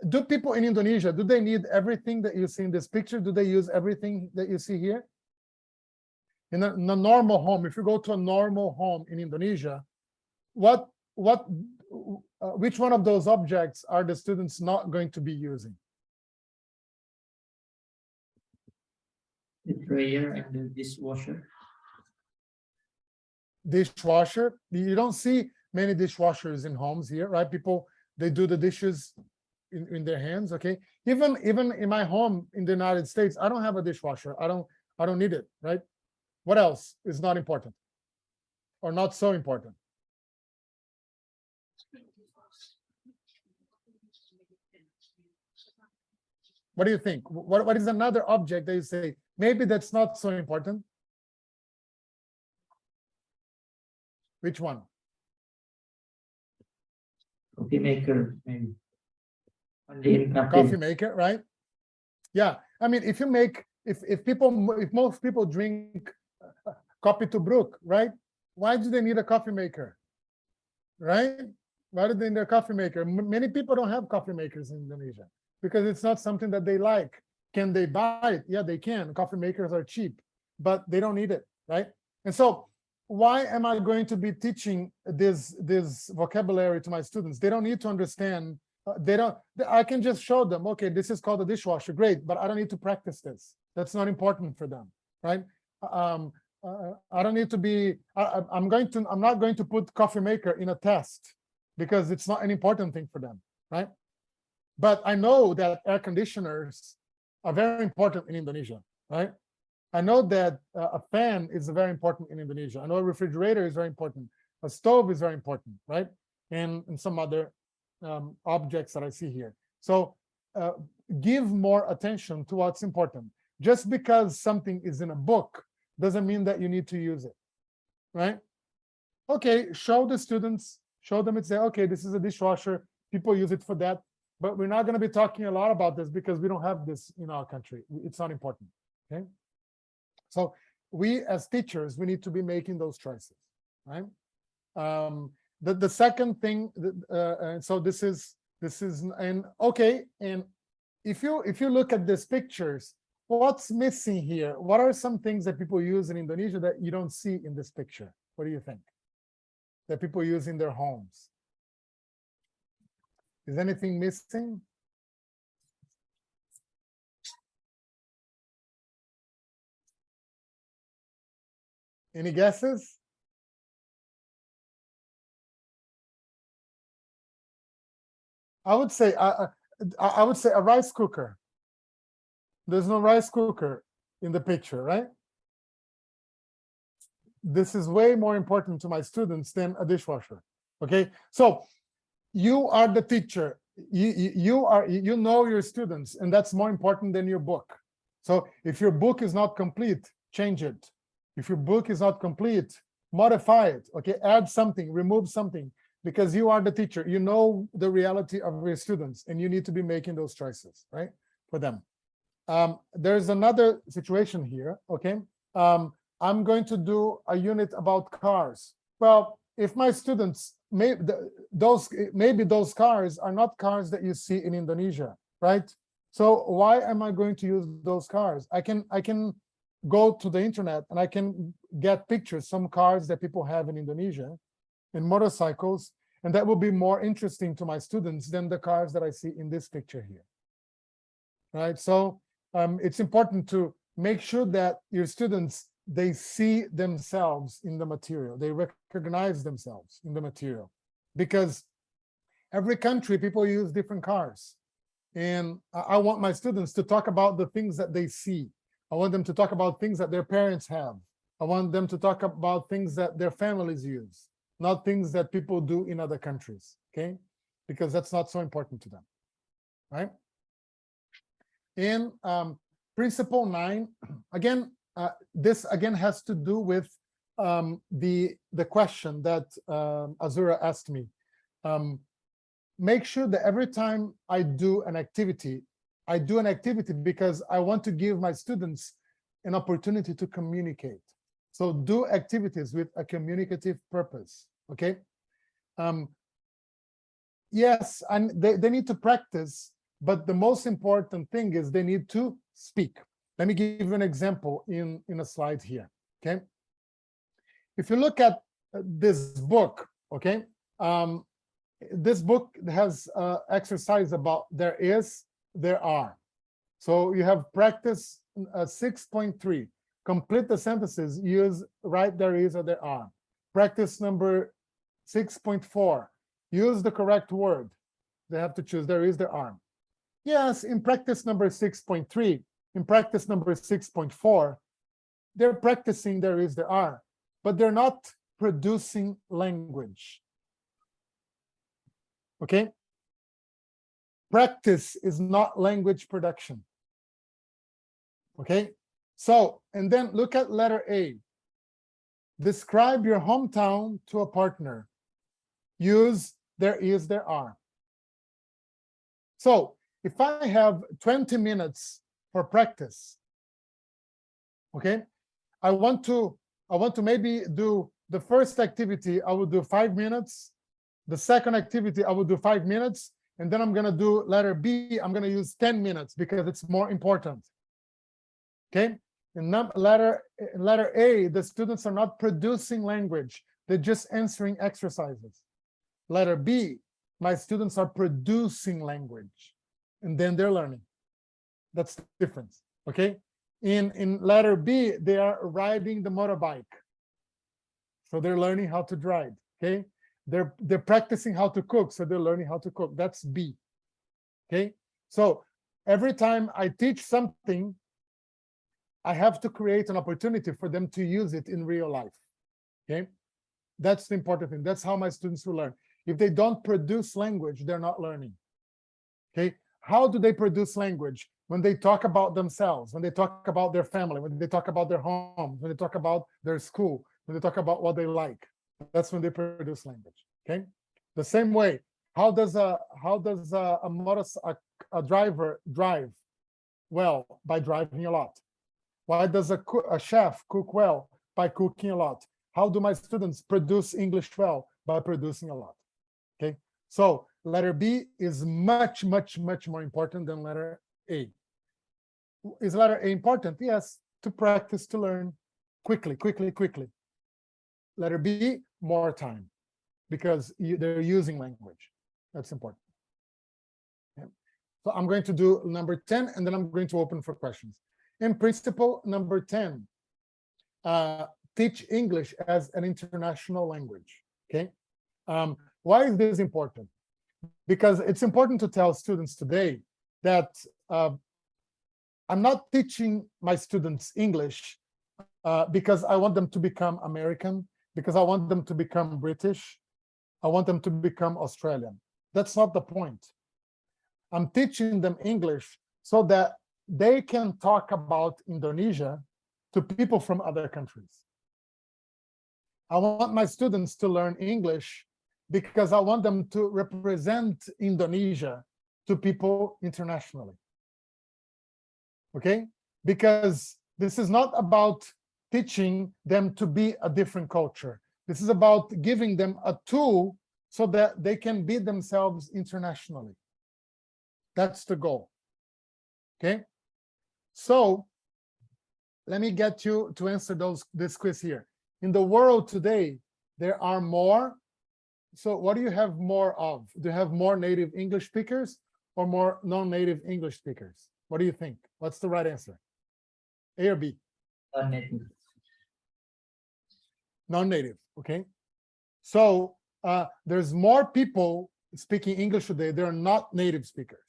do people in Indonesia, do they need everything that you see in this picture? Do they use everything that you see here? In a normal home, if you go to a normal home in Indonesia, which one of those objects are the students not going to be using? The dryer and the dishwasher. Dishwasher. You don't see many dishwashers in homes here, right? People, they do the dishes in their hands. Okay. Even in my home in the United States, I don't have a dishwasher. I don't need it, right? What else is not important or not so important? What do you think? What is another object that you say maybe that's not so important? Which one? Coffee maker, maybe. Coffee maker, right? Yeah. I mean, if most people drink coffee to brook, right? Why do they need a coffee maker? Right? Why do they need a coffee maker? Many people don't have coffee makers in Indonesia because it's not something that they like. Can they buy it? Yeah, they can. Coffee makers are cheap, but they don't need it, right? And so why am I going to be teaching this vocabulary to my students? They don't need to understand. I can just show them, okay, this is called a dishwasher, great, but I don't need to practice this. That's not important for them, right? I don't need to be, I'm not going to put coffee maker in a test because it's not an important thing for them, right? But I know that air conditioners are very important in Indonesia, right? I know that a fan is very important in Indonesia. I know a refrigerator is very important. A stove is very important, right? And some other objects that I see here. So give more attention to what's important. Just because something is in a book doesn't mean that you need to use it, right? Okay, show the students, show them and say, okay, this is a dishwasher. People use it for that. But we're not going to be talking a lot about this because we don't have this in our country. It's not important, okay? So we as teachers, we need to be making those choices, right? The second thing, so this is, and okay, and if you look at these pictures, what's missing here? What are some things that people use in Indonesia that you don't see in this picture? What do you think? That people use in their homes? Is anything missing? Any guesses? I would say a rice cooker. There's no rice cooker in the picture, right? This is way more important to my students than a dishwasher. Okay, so you are the teacher. You know your students, and that's more important than your book. So if your book is not complete, change it. If your book is not complete, modify it, okay? Add something, remove something, because you are the teacher. You know the reality of your students, and you need to be making those choices, right, for them. There's another situation here, okay? I'm going to do a unit about cars. Well, if my students, maybe those cars are not cars that you see in Indonesia, right? So why am I going to use those cars? I can go to the internet and I can get pictures, some cars that people have in Indonesia, and motorcycles, and that will be more interesting to my students than the cars that I see in this picture here, right? So it's important to make sure that your students, they see themselves in the material, they recognize themselves in the material, because every country, people use different cars. And I want my students to talk about the things that they see. I want them to talk about things that their parents have. I want them to talk about things that their families use, not things that people do in other countries, okay? Because that's not so important to them, right? In principle 9, again, this again has to do with the question that Azura asked me. Make sure that every time I do an activity because I want to give my students an opportunity to communicate. So do activities with a communicative purpose, okay? Yes, and they need to practice, but the most important thing is they need to speak. Let me give you an example in a slide here, okay? If you look at this book, okay? This book has exercise about there is, there are. So you have practice 6.3. Complete the sentences, use right there is or there are. Practice number 6.4. Use the correct word. They have to choose there is, there are. Yes, in practice number 6.3, in practice number 6.4, they're practicing there is, there are, but they're not producing language. Okay? Practice is not language production. Okay? So, and then look at letter A. Describe your hometown to a partner. Use there is, there are. So, if I have 20 minutes for practice, okay, I want to maybe do the first activity, I will do 5 minutes. The second activity, I will do 5 minutes. And then I'm going to do letter B, I'm going to use 10 minutes because it's more important. Okay? In letter A, the students are not producing language. They're just answering exercises. Letter B, my students are producing language. And then they're learning. That's the difference. Okay? In letter B, they are riding the motorbike. So they're learning how to drive. Okay? They're practicing how to cook, so they're learning how to cook. That's B. Okay? So every time I teach something, I have to create an opportunity for them to use it in real life. Okay? That's the important thing. That's how my students will learn. If they don't produce language, they're not learning. Okay? How do they produce language? When they talk about themselves, when they talk about their family, when they talk about their home, when they talk about their school, when they talk about what they like. That's when they produce language. Okay. The same way, how does a driver drive? Well, by driving a lot. Why does a chef cook well? By cooking a lot. How do my students produce English well? By producing a lot. Okay. So letter B is much, much, much more important than letter A. Is letter A important? Yes, to practice, to learn quickly, quickly, quickly. Letter B, more time, because they're using language. That's important. Okay. So I'm going to do number 10, and then I'm going to open for questions. In principle number 10, teach English as an international language. Okay. Why is this important? Because it's important to tell students today that I'm not teaching my students English because I want them to become American, because I want them to become British, I want them to become Australian. That's not the point. I'm teaching them English so that they can talk about Indonesia to people from other countries. I want my students to learn English because I want them to represent Indonesia to people internationally. Okay? Because this is not about teaching them to be a different culture. This is about giving them a tool so that they can be themselves internationally. That's the goal. Okay? So let me get you to answer this quiz here. In the world today, there are more. So what do you have more of? Do you have more native English speakers or more non-native English speakers? What do you think? What's the right answer? A or B? Non-native. Non-native, okay. So there's more people speaking English today. They're not native speakers.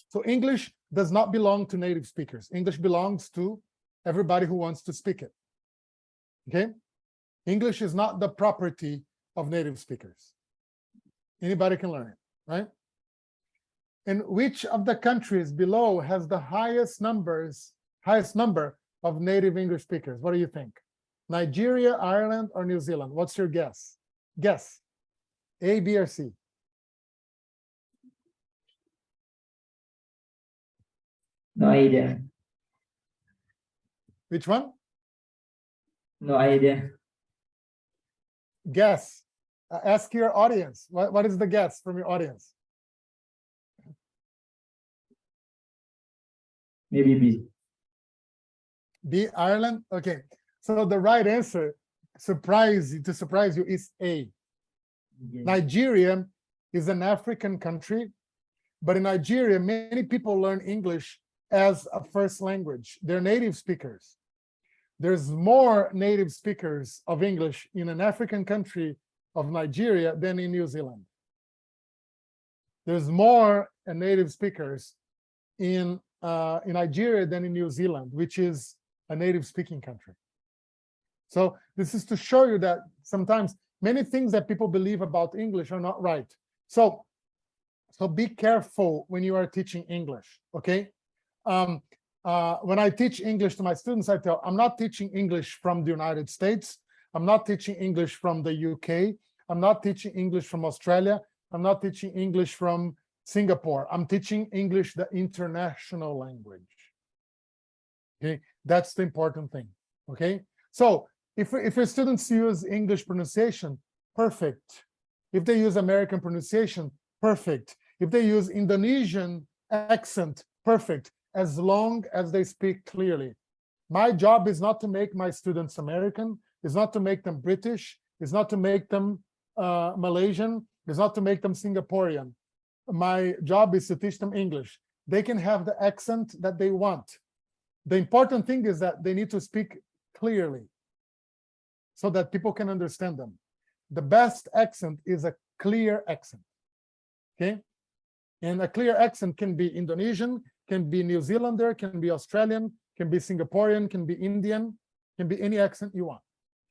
So English does not belong to native speakers. English belongs to everybody who wants to speak it. Okay? English is not the property of native speakers. Anybody can learn it, right? And which of the countries below has the highest number of native English speakers? What do you think? Nigeria, Ireland, or New Zealand? What's your guess? Guess. A, B, or C? No idea. Which one? No idea. Guess. Ask your audience. What is the guess from your audience? Maybe B. B, Ireland? Okay. So the right answer, to surprise you, is A. Yeah. Nigeria is an African country, but in Nigeria, many people learn English as a first language. They're native speakers. There's more native speakers of English in an African country of Nigeria than in New Zealand. There's more native speakers in Nigeria than in New Zealand, which is a native speaking country. So this is to show you that sometimes many things that people believe about English are not right. So be careful when you are teaching English, okay? When I teach English to my students, I tell, I'm not teaching English from the United States. I'm not teaching English from the UK. I'm not teaching English from Australia. I'm not teaching English from Singapore. I'm teaching English, the international language. Okay, that's the important thing. Okay, so if your students use English pronunciation, perfect. If they use American pronunciation, perfect. If they use Indonesian accent, perfect, as long as they speak clearly. My job is not to make my students American, is not to make them British, is not to make them Malaysian, is not to make them Singaporean. My job is to teach them English. They can have the accent that they want. The important thing is that they need to speak clearly so that people can understand them. The best accent is a clear accent, okay? And a clear accent can be Indonesian, can be New Zealander, can be Australian, can be Singaporean, can be Indian, can be any accent you want,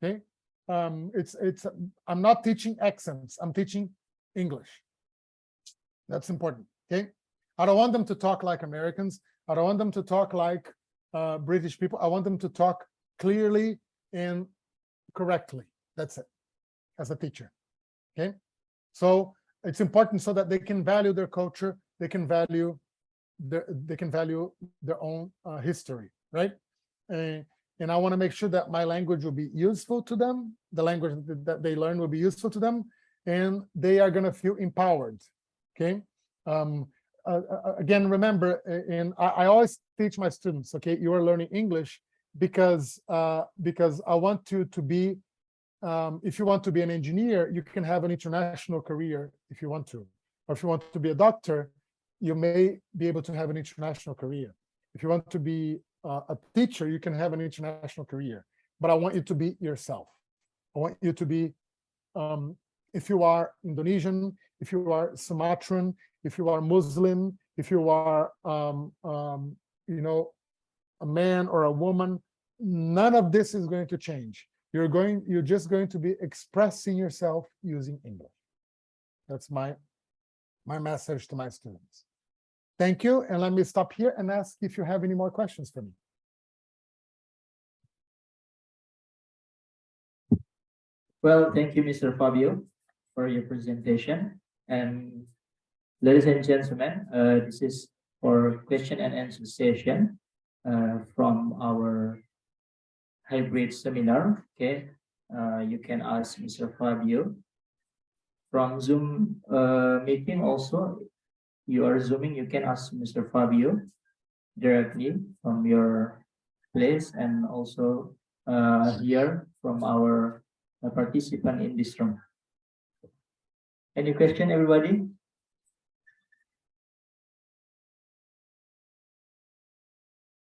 okay? I'm not teaching accents, I'm teaching English. That's important, okay? I don't want them to talk like Americans. I don't want them to talk like British people. I want them to talk clearly and correctly. That's it, as a teacher, okay? So it's important so that they can value their culture, they can value their own history, right? And I want to make sure that my language will be useful to them, the language that they learn will be useful to them, and they are going to feel empowered, okay? Again, remember, and I always teach my students, okay, you are learning English because I want you to be, if you want to be an engineer, you can have an international career if you want to. Or if you want to be a doctor, you may be able to have an international career. If you want to be a teacher, you can have an international career. But I want you to be yourself. I want you to be, if you are Indonesian, if you are Sumatran, if you are Muslim, if you are, you know, a man or a woman, none of this is going to change. You're just going to be expressing yourself using English. That's my message to my students. Thank you, and let me stop here and ask if you have any more questions for me. Well, thank you, Mr. Fabio, for your presentation. And ladies and gentlemen, this is for question and answer session from our hybrid seminar. Okay, you can ask Mr. Fabio from Zoom meeting also. You are zooming, you can ask Mr. Fabio directly from your place, and also hear from our participant in this room. Any question, everybody?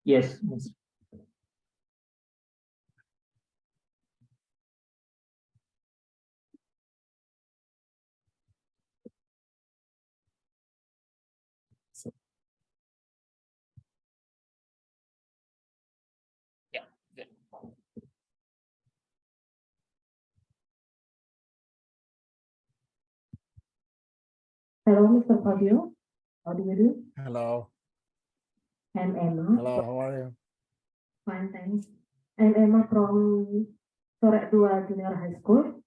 Yes, Ms. Yeah, good. Hello, Mr. Fabio. How do you do? Hello. I'm Emma. Hello, how are you? Fine, thanks. I'm Emma from Sorek 2 Junior High School.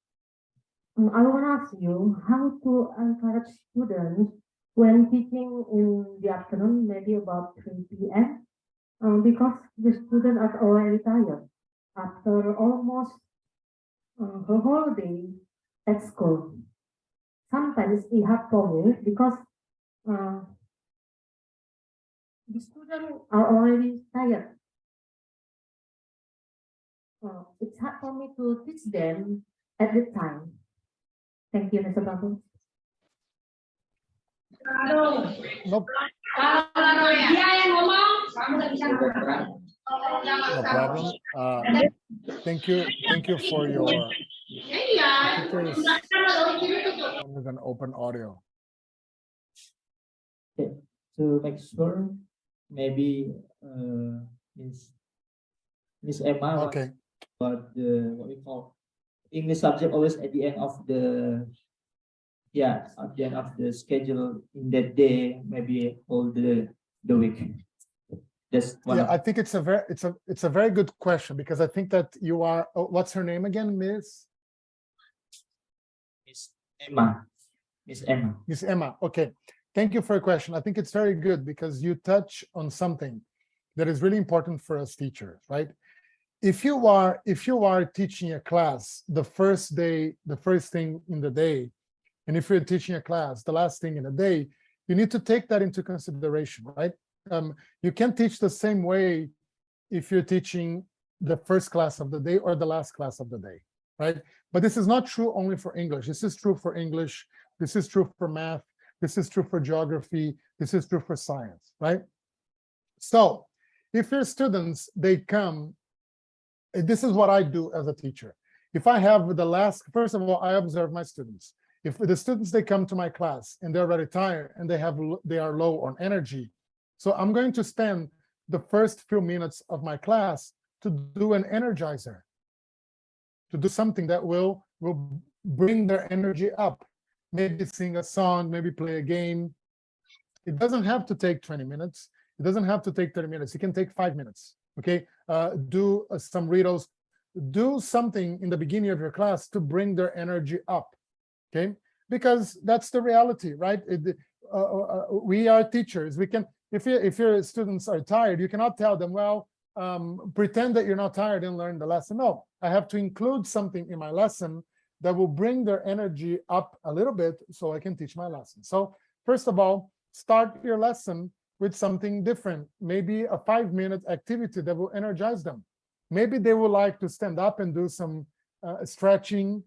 I want to ask you how to encourage students when teaching in the afternoon, maybe about 3 p.m. Because the students are already tired after almost the whole day at school. Sometimes we have problems because the students are already tired. It's hard for me to teach them at the time. Thank you, Mr. Babu. No, no problem. Thank you for your. I think there's only an open audio. Okay, to make sure, maybe Miss Emma, Okay. about the what we call English subject always at the end of the at the end of the schedule in that day, maybe all the week. That's one. Yeah, I think it's a very good question, because I think that you are. Oh, what's her name again, Miss? Miss Emma. Miss Emma. Miss Emma. Okay, thank you for your question. I think it's very good because you touch on something that is really important for us teachers, right? If you are teaching a class the first thing in the day, and if you're teaching a class the last thing in the day, you need to take that into consideration, right? You can't teach the same way if you're teaching the first class of the day or the last class of the day, right? But this is not true only for English. This is true for English. This is true for math. This is true for geography. This is true for science, right? So if your students, they come, this is what I do as a teacher. If I have first of all, I observe my students. If the students, they come to my class and they're already tired and they are low on energy, so I'm going to spend the first few minutes of my class to do an energizer, to do something that will bring their energy up. Maybe sing a song, maybe play a game. It doesn't have to take 20 minutes. It doesn't have to take 30 minutes. It can take 5 minutes, okay? Do some riddles. Do something in the beginning of your class to bring their energy up, okay? Because that's the reality, right? We are teachers. We can, if your students are tired, you cannot tell them, well, pretend that you're not tired and learn the lesson. No, I have to include something in my lesson that will bring their energy up a little bit so I can teach my lesson. So first of all, start your lesson with something different, maybe a 5-minute activity that will energize them. Maybe they would like to stand up and do some stretching,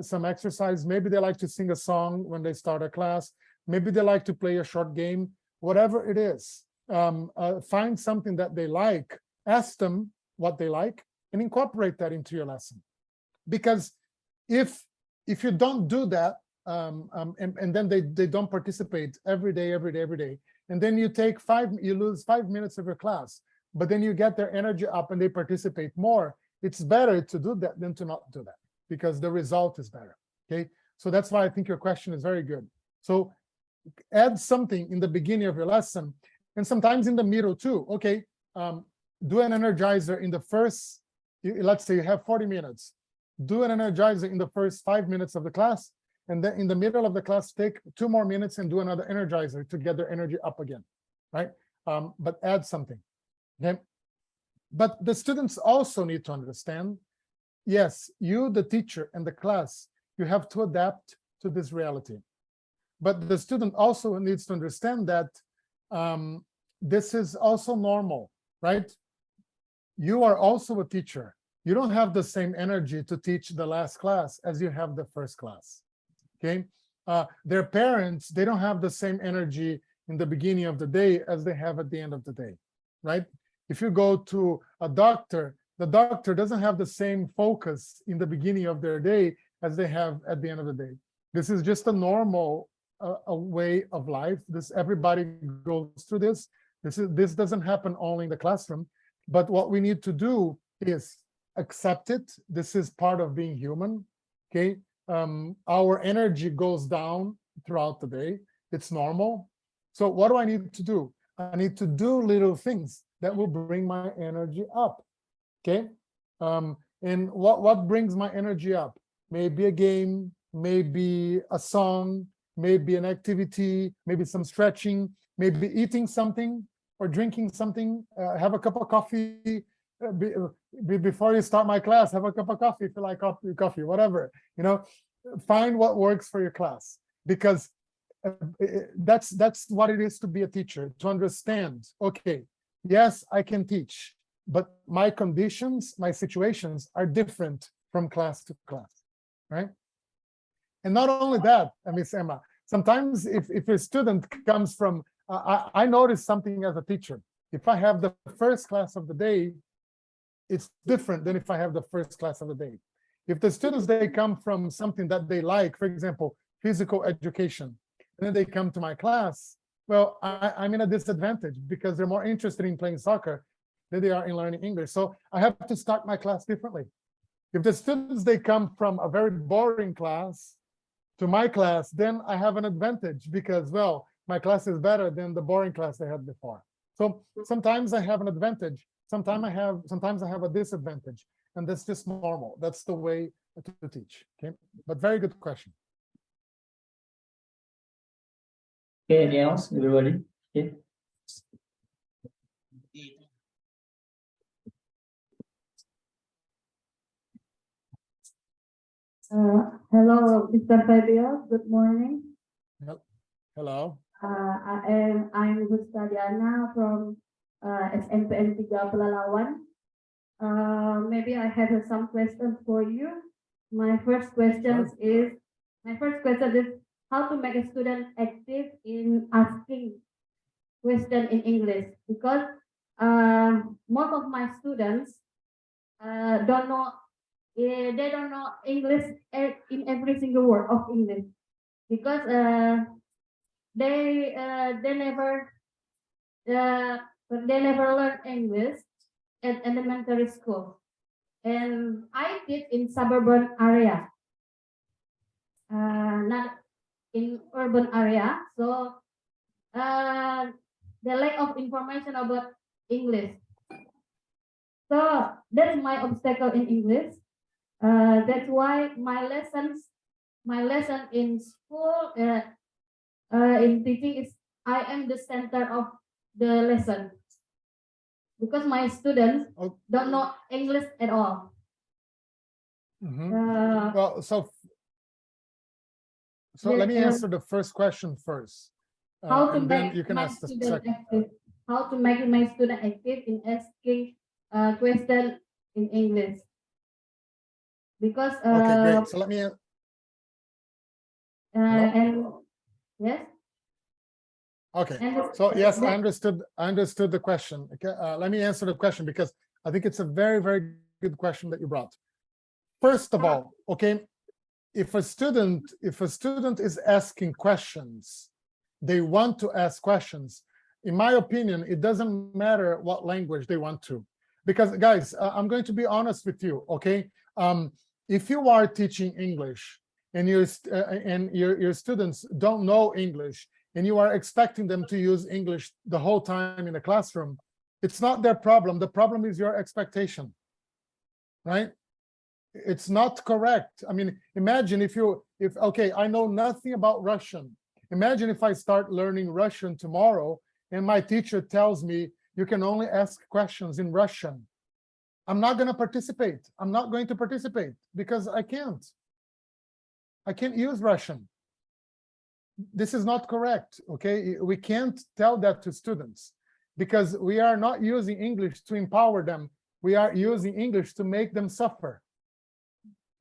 some exercise. Maybe they like to sing a song when they start a class. Maybe they like to play a short game. Whatever it is, find something that they like, ask them what they like, and incorporate that into your lesson. Because if you don't do that, and then they don't participate every day, and then you lose 5 minutes of your class, but then you get their energy up and they participate more, it's better to do that than to not do that, because the result is better, okay? So that's why I think your question is very good. So add something in the beginning of your lesson, and sometimes in the middle too, okay? Do an energizer in the first, let's say you have 40 minutes. do an energizer in the first 5 minutes of the class, and then in the middle of the class, take 2 more minutes and do another energizer to get their energy up again, right? But add something, okay? But the students also need to understand, yes, you, the teacher, and the class, you have to adapt to this reality. But the student also needs to understand that this is also normal, right? You are also a teacher. You don't have the same energy to teach the last class as you have the first class, okay? Their parents, they don't have the same energy in the beginning of the day as they have at the end of the day, right? If you go to a doctor, the doctor doesn't have the same focus in the beginning of their day as they have at the end of the day. This is just a normal a way of life. Everybody goes through this. This doesn't happen only in the classroom, but what we need to do is accept it. This is part of being human, okay? Our energy goes down throughout the day. It's normal. So what do I need to do? I need to do little things that will bring my energy up, okay? And what brings my energy up? Maybe a game, maybe a song, maybe an activity, maybe some stretching, maybe eating something or drinking something. Have a cup of coffee before you start my class. Have a cup of coffee if you like coffee, whatever. You know, find what works for your class, because that's what it is to be a teacher, to understand, okay, yes, I can teach, but my conditions, my situations are different from class to class, right? And not only that, Miss Emma, sometimes if a student comes from, I notice something as a teacher. If I have the first class of the day, it's different than if I have the first class of the day. If the students, they come from something that they like, for example, physical education, and then they come to my class, well, I'm in a disadvantage because they're more interested in playing soccer than they are in learning English. So I have to start my class differently. If the students, they come from a very boring class to my class, then I have an advantage because, well, my class is better than the boring class I had before. So sometimes I have an advantage. Sometimes I have a disadvantage, and that's just normal. That's the way to teach. Okay, but very good question. Okay, any else, everybody? Okay. Hello, Mr. Fabio. Good morning. Hello. I'm Gusta Diana from SMPN 3 Pelalawan. Maybe I have some questions for you. My first question is how to make a student active in asking question in English, because most of my students don't know. They don't know English in every single word of English, because they never learn English at elementary school, and I teach in suburban area, not in urban area. So the lack of information about English. So that's my obstacle in English. That's why my lesson in school, in teaching, is I am the center of the lesson, because my students don't know English at all. Well, so let me answer the first question first. How to and make then you can my ask the student second. active? How to make my student active in asking question in English? Because Okay, great. So let me. and yes. Okay. And So yes, I understood the question. Okay, let me answer the question, because I think it's a very, very good question that you brought. First of all, okay, if a student is asking questions, they want to ask questions. In my opinion, it doesn't matter what language they want to, because guys, I'm going to be honest with you. Okay, if you are teaching English and your students don't know English, and you are expecting them to use English the whole time in the classroom, it's not their problem. The problem is your expectation, right? It's not correct. I mean, imagine if okay, I know nothing about Russian. Imagine if I start learning Russian tomorrow and my teacher tells me you can only ask questions in Russian. I'm not going to participate. I'm not going to participate because I can't. I can't use Russian. This is not correct, okay? We can't tell that to students because we are not using English to empower them. We are using English to make them suffer,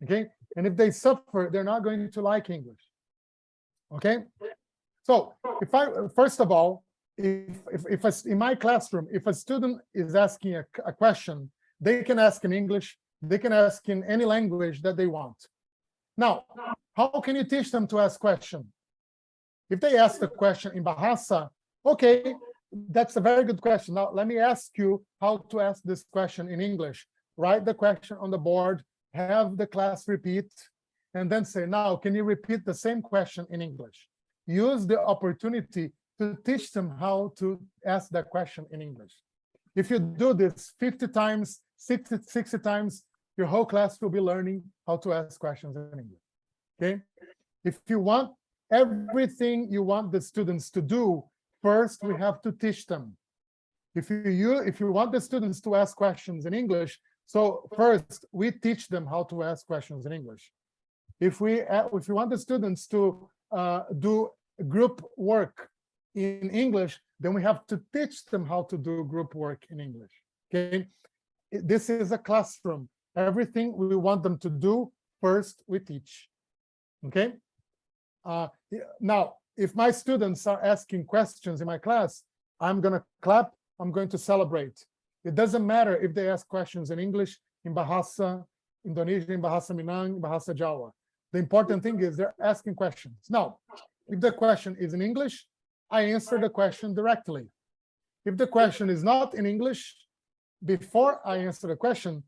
okay? And if they suffer, they're not going to like English, okay? So if first of all, in my classroom, if a student is asking a question, they can ask in English, they can ask in any language that they want. Now, how can you teach them to ask questions? If they ask the question in Bahasa, okay, that's a very good question. Now, let me ask you how to ask this question in English. Write the question on the board, have the class repeat, and then say, now, can you repeat the same question in English? Use the opportunity to teach them how to ask that question in English. If you do this 50 times, 60 times, your whole class will be learning how to ask questions in English, okay? If you want everything you want the students to do, first we have to teach them. If you want the students to ask questions in English, so first we teach them how to ask questions in English. If we want the students to do group work in English, then we have to teach them how to do group work in English, okay? This is a classroom. Everything we want them to do, first we teach, okay? Now, if my students are asking questions in my class, I'm going to clap, I'm going to celebrate. It doesn't matter if they ask questions in English, in Bahasa Indonesia, in Bahasa Minang, Bahasa Jawa. The important thing is they're asking questions. Now, if the question is in English, I answer the question directly. If the question is not in English, before I answer the question,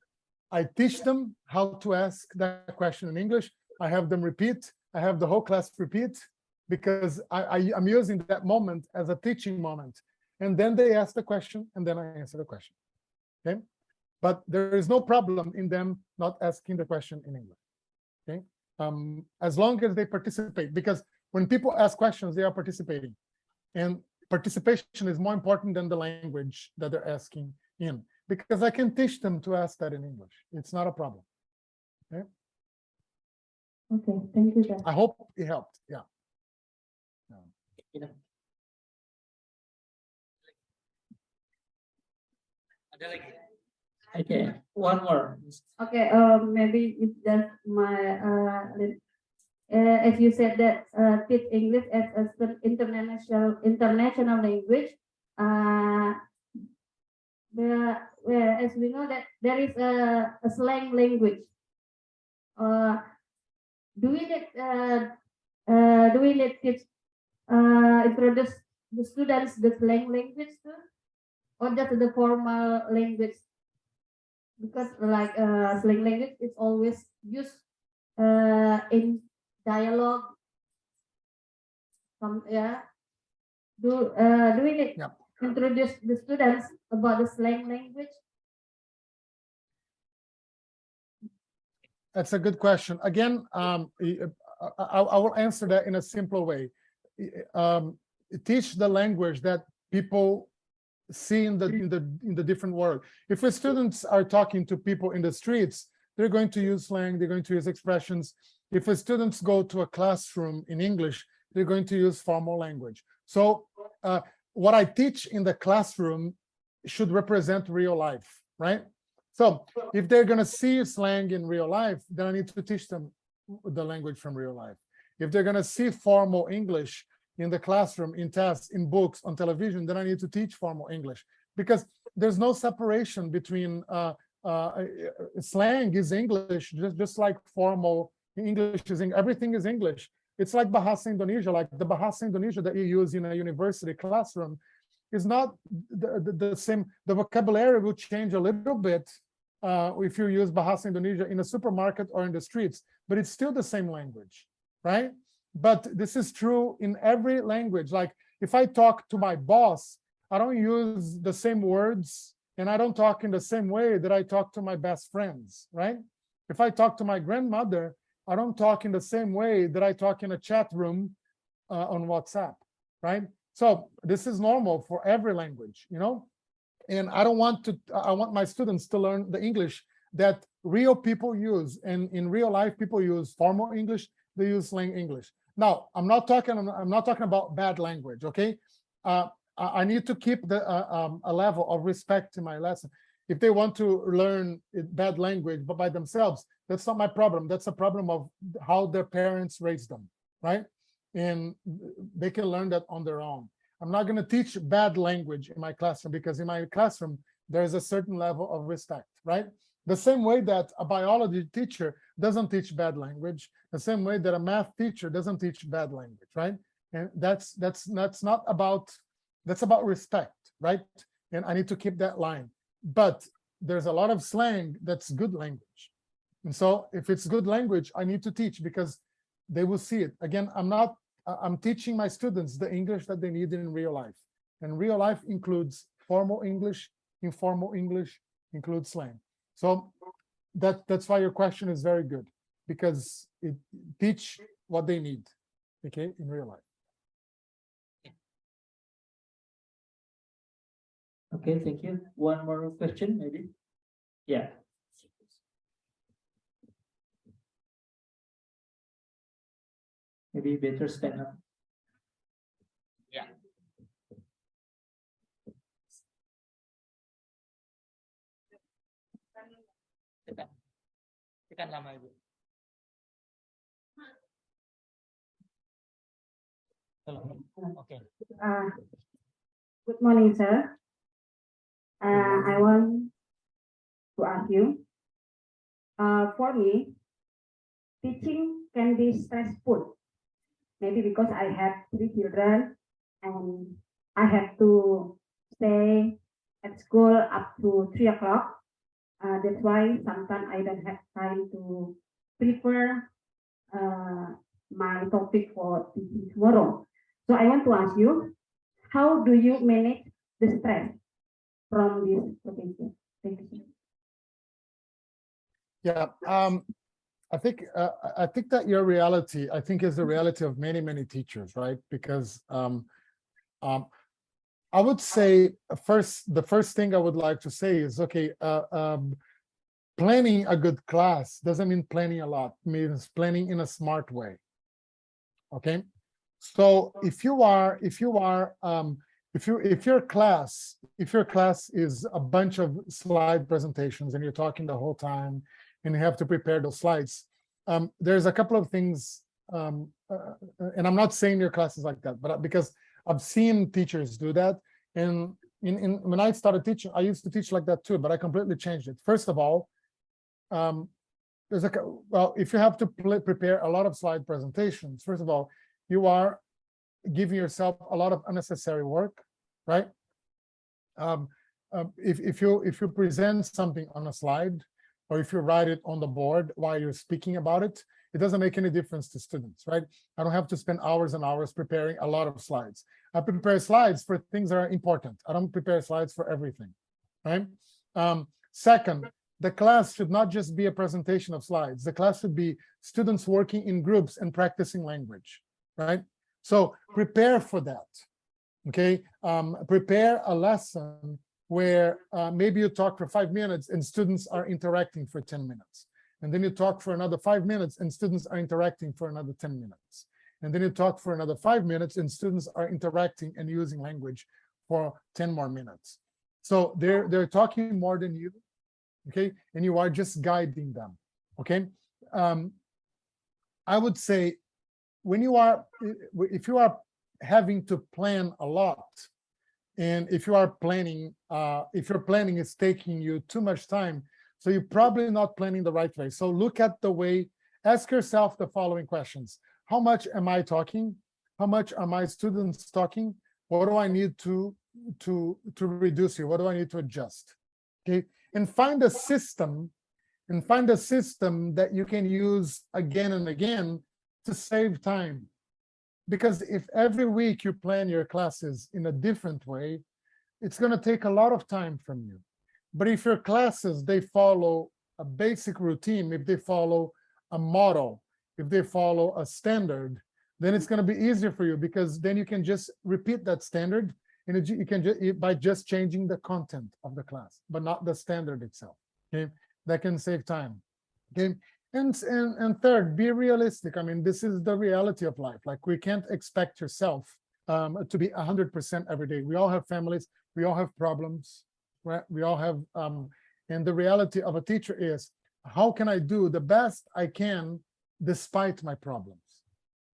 I teach them how to ask that question in English. I have them repeat. I have the whole class repeat because I'm using that moment as a teaching moment. And then they ask the question, and then I answer the question, okay? But there is no problem in them not asking the question in English, okay? As long as they participate, because when people ask questions, they are participating. And participation is more important than the language that they're asking in, because I can teach them to ask that in English. It's not a problem, okay? Okay, thank you, Dad. I hope it helped, yeah. Ada lagi? Okay, one more. Okay, maybe it's just my as you said that teach English as an international language. As we know that there is a slang language. Do we need kids introduce the students the slang language too, or just the formal language? Because like slang language is always used in dialogue. Do we need introduce the students about the slang language? That's a good question. Again, I will answer that in a simple way. Teach the language that people see in the different world. If the students are talking to people in the streets, they're going to use slang, they're going to use expressions. If the students go to a classroom in English, they're going to use formal language. So what I teach in the classroom should represent real life, right? So if they're going to see slang in real life, then I need to teach them the language from real life. If they're going to see formal English in the classroom, in tests, in books, on television, then I need to teach formal English, because there's no separation between slang is English, just like formal English is everything is English. It's like Bahasa Indonesia, like the Bahasa Indonesia that you use in a university classroom is not the same. The vocabulary will change a little bit if you use Bahasa Indonesia in a supermarket or in the streets, but it's still the same language, right? But this is true in every language. Like if I talk to my boss, I don't use the same words and I don't talk in the same way that I talk to my best friends, right? If I talk to my grandmother, I don't talk in the same way that I talk in a chat room on WhatsApp, right? So this is normal for every language, you know? And I want my students to learn the English that real people use. And in real life, people use formal English, they use slang English. Now, I'm not talking about bad language, okay? I need to keep a level of respect in my lesson. If they want to learn bad language but by themselves, that's not my problem. That's a problem of how their parents raised them, right? And they can learn that on their own. I'm not going to teach bad language in my classroom, because in my classroom, there's a certain level of respect, right? The same way that a biology teacher doesn't teach bad language, the same way that a math teacher doesn't teach bad language, right? And that's not about, that's about respect, right? And I need to keep that line. But there's a lot of slang that's good language. And so if it's good language, I need to teach, because they will see it. Again, I'm teaching my students the English that they need in real life. And real life includes formal English, informal English, includes slang. So that's why your question is very good, because it teach what they need, okay, in real life. Okay, thank you. One more question, maybe? Yeah. Maybe better stand up. Yeah. Tekan lama Ibu. Okay. Good morning, sir. I want to ask you, for me, teaching can be stressful. Maybe because I have 3 children and I have to stay at school up to 3 o'clock. That's why sometimes I don't have time to prepare my topic for teaching tomorrow. So I want to ask you, how do you manage the stress from this profession? Thank you. Yeah, I think that your reality, I think, is the reality of many teachers, right? Because I would say the first thing I would like to say is, okay, planning a good class doesn't mean planning a lot. It means planning in a smart way. Okay, so if your class is a bunch of slide presentations and you're talking the whole time and you have to prepare those slides, there's a couple of things, and I'm not saying your class is like that, but because I've seen teachers do that. And when I started teaching, I used to teach like that too, but I completely changed it. First of all, if you have to prepare a lot of slide presentations, first of all, you are giving yourself a lot of unnecessary work, right? If you present something on a slide, or if you write it on the board while you're speaking about it, it doesn't make any difference to students, right? I don't have to spend hours and hours preparing a lot of slides. I prepare slides for things that are important. I don't prepare slides for everything, right? Second, the class should not just be a presentation of slides. The class should be students working in groups and practicing language, right? So prepare for that, okay? Prepare a lesson where maybe you talk for 5 minutes and students are interacting for 10 minutes. And then you talk for another 5 minutes and students are interacting for another 10 minutes. And then you talk for another 5 minutes and students are interacting and using language for 10 more minutes. So they're talking more than you, okay? And you are just guiding them, okay? I would say if you are having to plan a lot, and if your planning is taking you too much time, so you're probably not planning the right way. So look at the way, ask yourself the following questions. How much am I talking? How much are my students talking? What do I need to reduce here? What do I need to adjust? Okay, and find a system that you can use again and again to save time. Because if every week you plan your classes in a different way, it's going to take a lot of time from you. But if your classes, they follow a basic routine, if they follow a model, if they follow a standard, then it's going to be easier for you, because then you can just repeat that standard, and you can just by just changing the content of the class, but not the standard itself. Okay, that can save time. Okay, and third, be realistic. I mean, this is the reality of life. Like, we can't expect yourself to be 100% every day. We all have families. We all have problems, right? We all have, and the reality of a teacher is, how can I do the best I can despite my problems?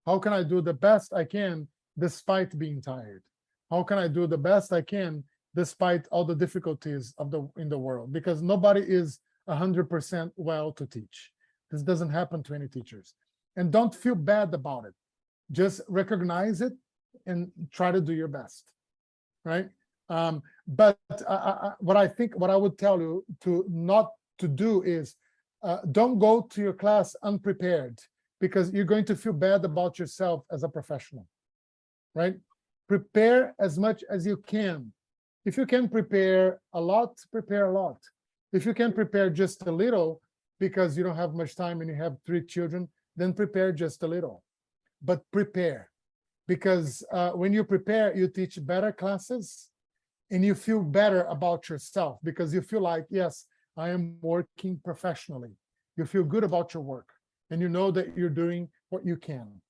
How can I do the best I can despite being tired? How can I do the best I can despite all the difficulties of in the world? Because nobody is 100% well to teach. This doesn't happen to any teachers. And don't feel bad about it. Just recognize it and try to do your best, right? But what I would tell you to not to do is, don't go to your class unprepared, because you're going to feel bad about yourself as a professional, right? Prepare as much as you can. If you can prepare a lot, prepare a lot. If you can prepare just a little because you don't have much time and you have 3 children, then prepare just a little. But prepare, because when you prepare, you teach better classes and you feel better about yourself, because you feel like, yes, I am working professionally. You feel good about your work, and you know that you're doing what you can.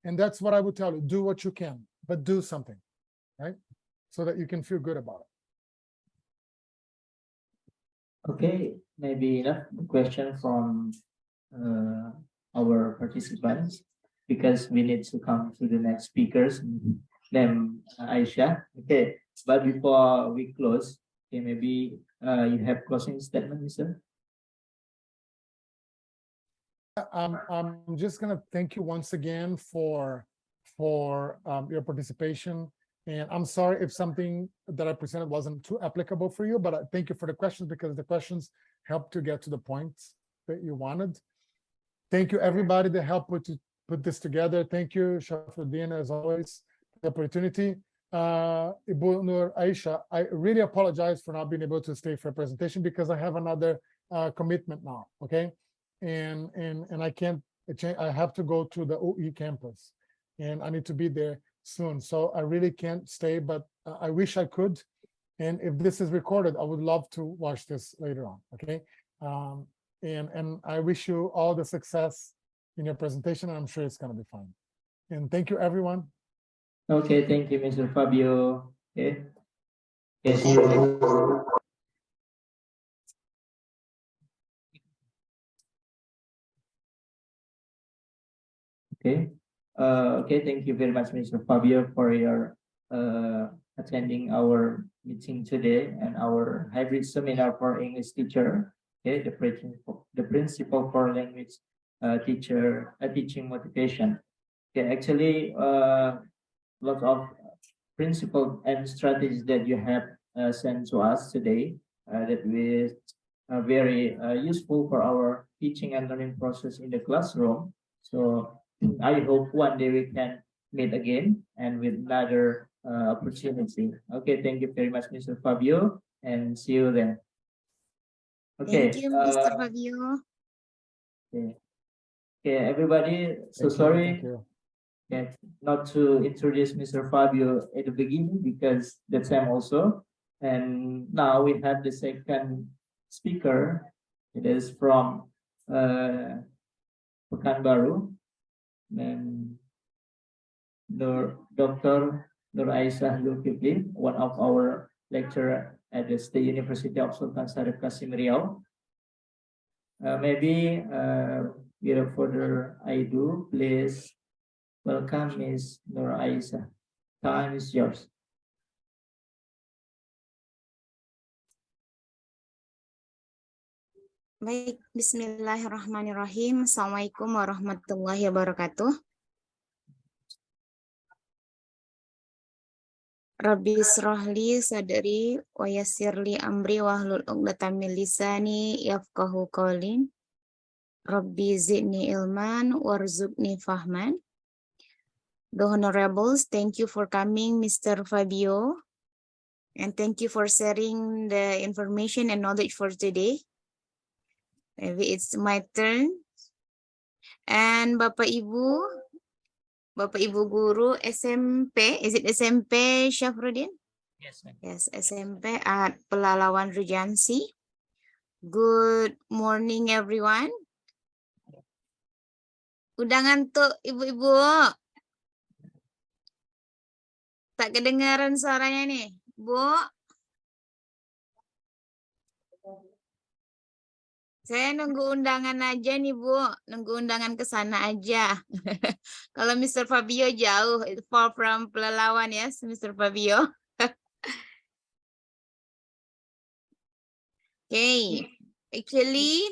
And that's what I would tell you. Do what you can, but do something, right? So that you can feel good about it. Okay, maybe enough question from our participants, because we need to come to the next speakers, named Aisha. Okay, but before we close, okay, maybe you have closing statement, Mr. I'm just gonna thank you once again for your participation, and I'm sorry if something that I presented wasn't too applicable for you, but I thank you for the questions, because the questions helped to get to the points that you wanted. Thank you everybody that helped put this together. Thank you, Shafuddin, as always, for the opportunity. Ibu Nur Aisha, I really apologize for not being able to stay for a presentation, because I have another commitment now. Okay. And I can't change. I have to go to the OE campus, and I need to be there soon. So I really can't stay, but I wish I could. And if this is recorded, I would love to watch this later on. Okay. And I wish you all the success in your presentation. I'm sure it's going to be fine. And thank you, everyone. Okay, thank you, Mr. Fabio. Okay. Okay, see you. Okay. Okay, thank you very much, Mr. Fabio, for your attending our meeting today and our hybrid seminar for English teacher. Okay, the principle for language teaching motivation. Okay, actually, lots of principles and strategies that you have sent to us today that is very useful for our teaching and learning process in the classroom. So I hope one day we can meet again and with another opportunity. Okay, thank you very much, Mr. Fabio, and see you then. Okay. Thank you, Mr. Fabio. Okay. Okay, everybody. So Thank sorry. you. Okay, not to introduce Mr. Fabio at the beginning, because that's time also. And now we have the second speaker. It is from Pekanbaru, and Dr. Nur Aisyah Zulkifli, one of our lecturer at the State University of Sultan Syarif Qasim Riau. Maybe without further ado, please welcome Ms. Nur Aisyah. Time is yours. Baik, bismillahirrahmanirrahim. Assalamualaikum warahmatullahi wabarakatuh. Rabbi israhli sadri wa yassirli amri wahlul 'uqdatam min lisani yafqahu qawli. Rabbi zidni ilman warzuqni fahman. The honorables, thank you for coming, Mr. Fabio, and thank you for sharing the information and knowledge for today. Maybe it's my turn. And Bapak Ibu guru SMP, is it SMP Syafruddin? Yes, ma'am. Yes, SMP at Pelalawan Regency. Good morning everyone. Udah ngantuk ibu-ibu? Tak kedengaran suaranya nih, Bu. Saya nunggu undangan aja nih, Bu. Nunggu undangan ke sana aja. Kalau Mr. Fabio jauh, it's far from Pelalawan, yes, Mr. Fabio. Okay, actually,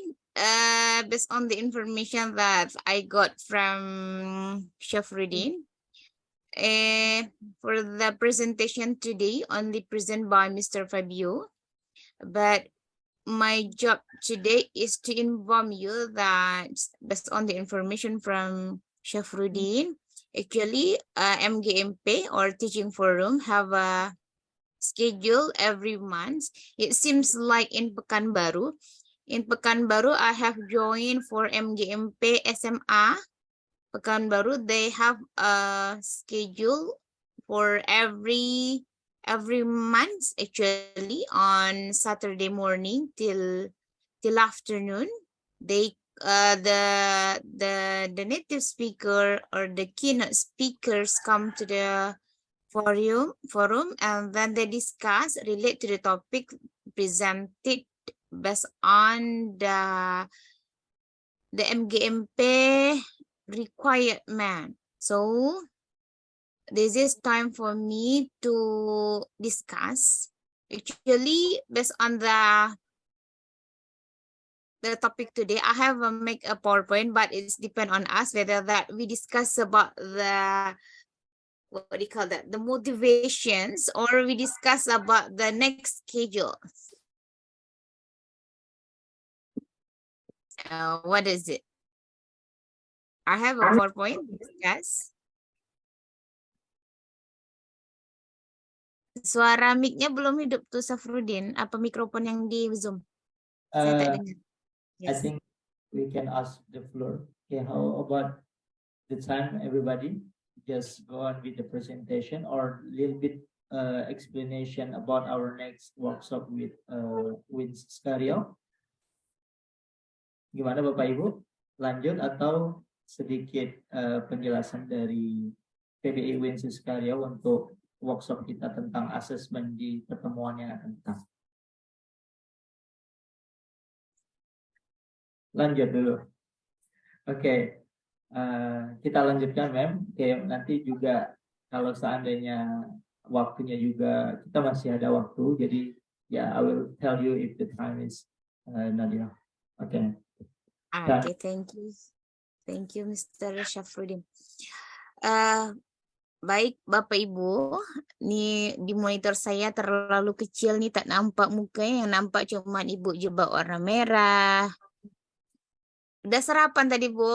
based on the information that I got from Chef Rudin, for the presentation today, only present by Mr. Fabio, but my job today is to inform you that based on the information from Chef Rudin, actually, MGMP or Teaching Forum have a schedule every month. It seems like in Pekanbaru, I have joined for MGMP SMA. Pekanbaru, they have a schedule for every month actually on Saturday morning till afternoon. They the native speaker or the keynote speakers come to the forum and then they discuss relate to the topic presented based on the MGMP requirement. So this is time for me to discuss. Actually, based on the topic today, I have make a PowerPoint, but it's depend on us whether that we discuss about the what do you call that, the motivations, or we discuss about the next schedule. What is it? I have a PowerPoint to discuss. Suara mic-nya belum hidup tuh Safrudin. Apa mikrofon yang di Zoom? Saya tak dengar. I think we can ask the floor. Okay, how about the time, everybody? Just go on with the presentation or a little bit explanation about our next workshop with Wins Scario. Gimana Bapak Ibu? Lanjut atau sedikit penjelasan dari PBI Wins Scario untuk workshop kita tentang asesmen di pertemuan yang akan datang. Lanjut dulu. Oke, kita lanjutkan, Mem. Oke, nanti juga kalau seandainya waktunya juga kita masih ada waktu, jadi ya I will tell you if the time is not enough. Oke. Okay, thank you Mr. Syafruddin. Baik Bapak Ibu, nih di monitor saya terlalu kecil nih, tak nampak mukanya, yang nampak cuma Ibu jubah warna merah. Udah sarapan tadi Bu?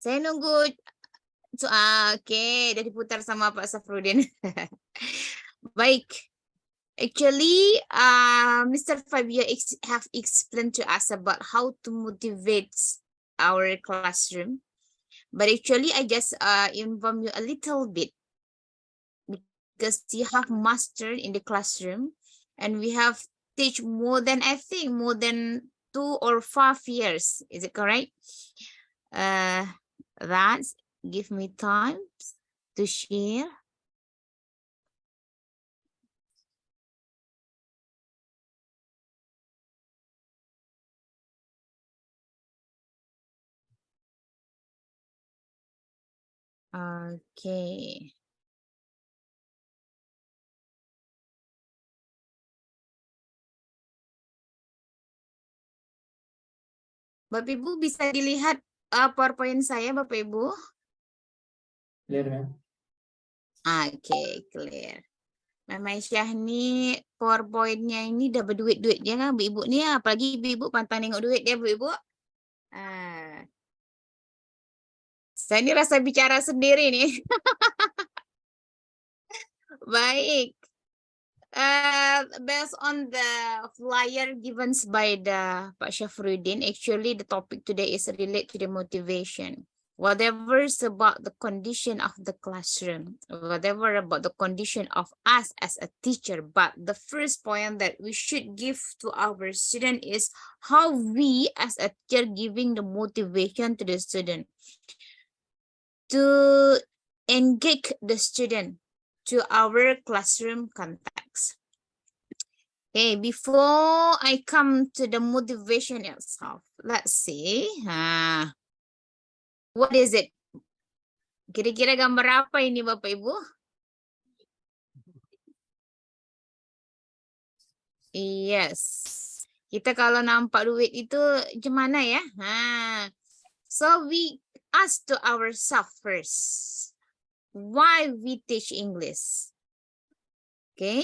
Saya nunggu. Oke, udah diputar sama Pak Syafruddin. Baik. Actually, Mr. Fabio have explained to us about how to motivate our classroom. But actually, I just inform you a little bit because you have mastered in the classroom and we have teach more than, I think, more than 2 or 5 years. Is it correct? That's give me time to share. Okay. Bapak Ibu bisa dilihat PowerPoint saya Bapak Ibu? Clear, Mem? Oke, clear. Mama Syah nih PowerPoint-nya ini udah berduit-duit ya kan Bu Ibu nih, apalagi Ibu pantang nengok duit ya Bu Ibu. Saya ini rasa bicara sendiri nih. Baik. Based on the flyer given by the Pak Syafruddin, actually the topic today is related to the motivation. Whatever is about the condition of the classroom, whatever about the condition of us as a teacher, but the first point that we should give to our student is how we as a teacher giving the motivation to the student to engage the student to our classroom context. Okay, before I come to the motivation itself, let's see. What is it? Kira-kira gambar apa ini Bapak Ibu? Yes. Kita kalau nampak duit itu gimana ya? So we ask to ourselves first. Why we teach English? Okay?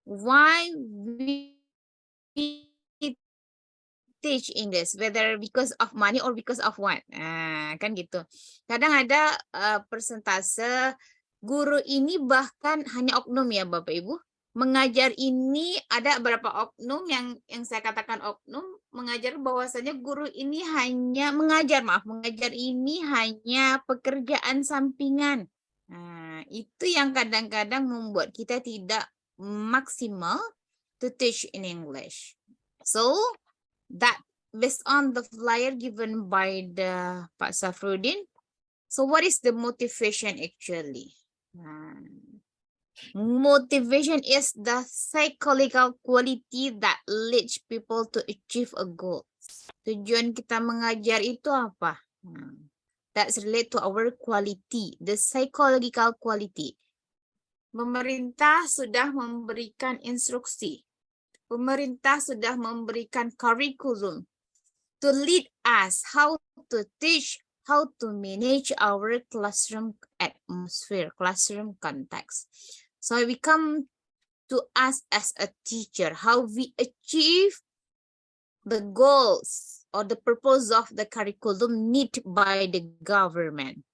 Why we teach English, whether because of money or because of what? Kan gitu. Kadang ada persentase guru ini bahkan hanya oknum ya Bapak Ibu. Mengajar ini ada berapa oknum yang saya katakan oknum, mengajar bahwasanya guru ini hanya mengajar ini hanya pekerjaan sampingan. Itu yang kadang-kadang membuat kita tidak maksimal to teach in English. So that based on the flyer given by the Pak Syafruddin, so what is the motivation actually? Motivation is the psychological quality that leads people to achieve a goal. Tujuan kita mengajar itu apa? That's related to our quality, the psychological quality. Pemerintah sudah memberikan instruksi. Pemerintah sudah memberikan kurikulum to lead us how to teach, how to manage our classroom atmosphere, classroom context. So we come to us as a teacher, how we achieve the goals or the purpose of the curriculum need by the government.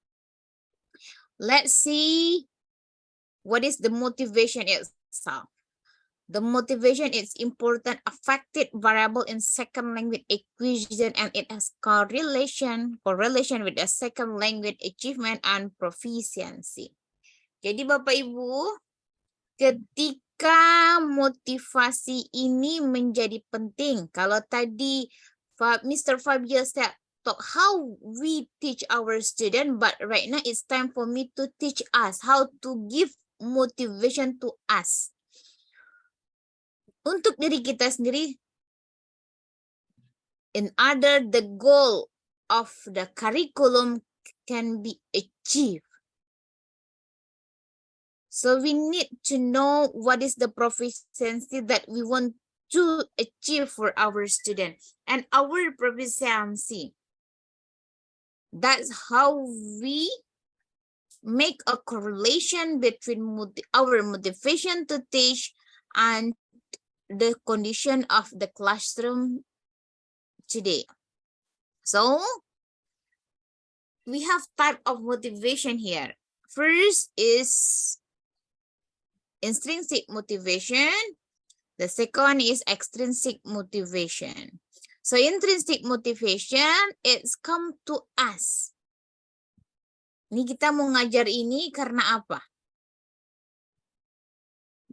Let's see what is the motivation itself. The motivation is important affected variable in second language acquisition and it has correlation with the second language achievement and proficiency. Jadi Bapak Ibu, ketika motivasi ini menjadi penting, kalau tadi Mr. Fabio said how we teach our student, but right now it's time for me to teach us how to give motivation to us. Untuk diri kita sendiri, in order the goal of the curriculum can be achieved. So we need to know what is the proficiency that we want to achieve for our student and our proficiency. That's how we make a correlation between our motivation to teach and the condition of the classroom today. So we have type of motivation here. First is intrinsic motivation. The second is extrinsic motivation. So intrinsic motivation, it's come to us. Ini kita mau ngajar ini karena apa?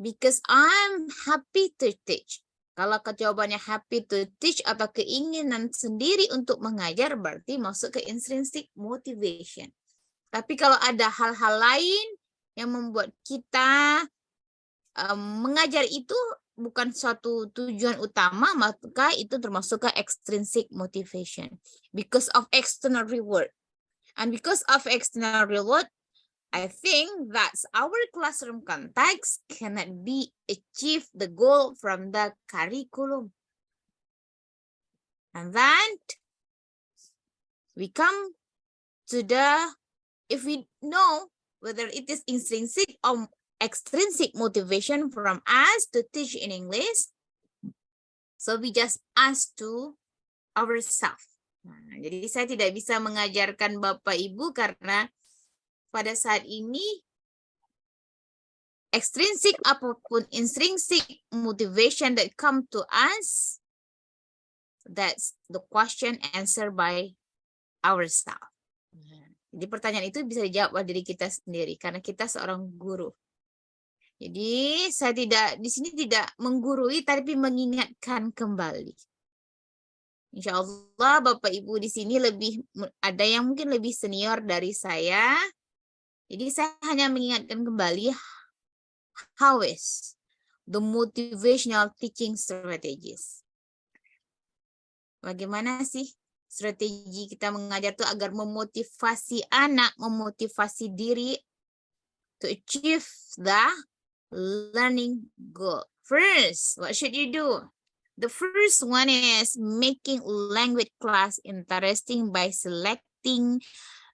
Because I'm happy to teach. Kalau jawabannya happy to teach atau keinginan sendiri untuk mengajar, berarti masuk ke intrinsic motivation. Tapi kalau ada hal-hal lain yang membuat kita mengajar itu bukan suatu tujuan utama, maka itu termasuk ke extrinsic motivation. Because of external reward. And because of external reward, I think that our classroom context cannot be achieve the goal from the curriculum. And then we come to the, if we know whether it is intrinsic or extrinsic motivation from us to teach in English, so we just ask to ourselves. Jadi saya tidak bisa mengajarkan Bapak Ibu karena pada saat ini extrinsic apapun intrinsic motivation that come to us, that's the question answered by ourselves. Jadi pertanyaan itu bisa dijawab oleh diri kita sendiri karena kita seorang guru. Jadi saya di sini tidak menggurui tapi mengingatkan kembali. Insya Allah Bapak Ibu di sini ada yang mungkin lebih senior dari saya. Jadi saya hanya mengingatkan kembali how is the motivational teaching strategies. Bagaimana sih strategi kita mengajar itu agar memotivasi anak, memotivasi diri to achieve the learning goal. First, what should you do? The first one is making language class interesting by selecting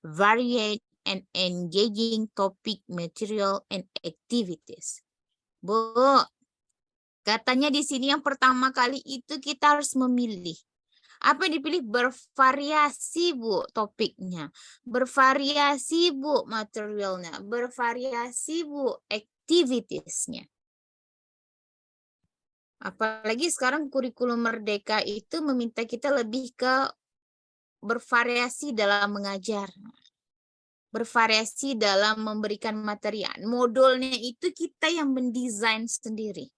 varied and engaging topic, material, and activities. Bu, katanya di sini yang pertama kali itu kita harus memilih. Apa yang dipilih? Bervariasi, Bu, topiknya. Bervariasi, Bu, materialnya. Bervariasi, Bu, activitiesnya. Apalagi sekarang kurikulum merdeka itu meminta kita lebih ke bervariasi dalam mengajar. Bervariasi dalam memberikan materi. Modulnya itu kita yang mendesain sendiri.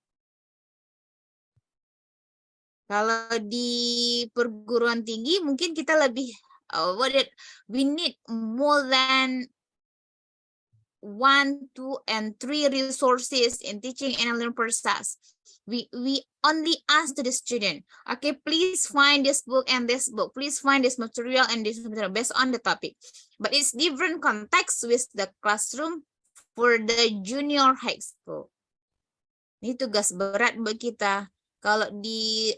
Kalau di perguruan tinggi mungkin kita lebih we need more than 1, 2, and 3 resources in teaching and learning process. We only ask to the student, okay, please find this book and this book. Please find this material and this material based on the topic. But it's different context with the classroom for the junior high school. Ini tugas berat bagi kita. Kalau di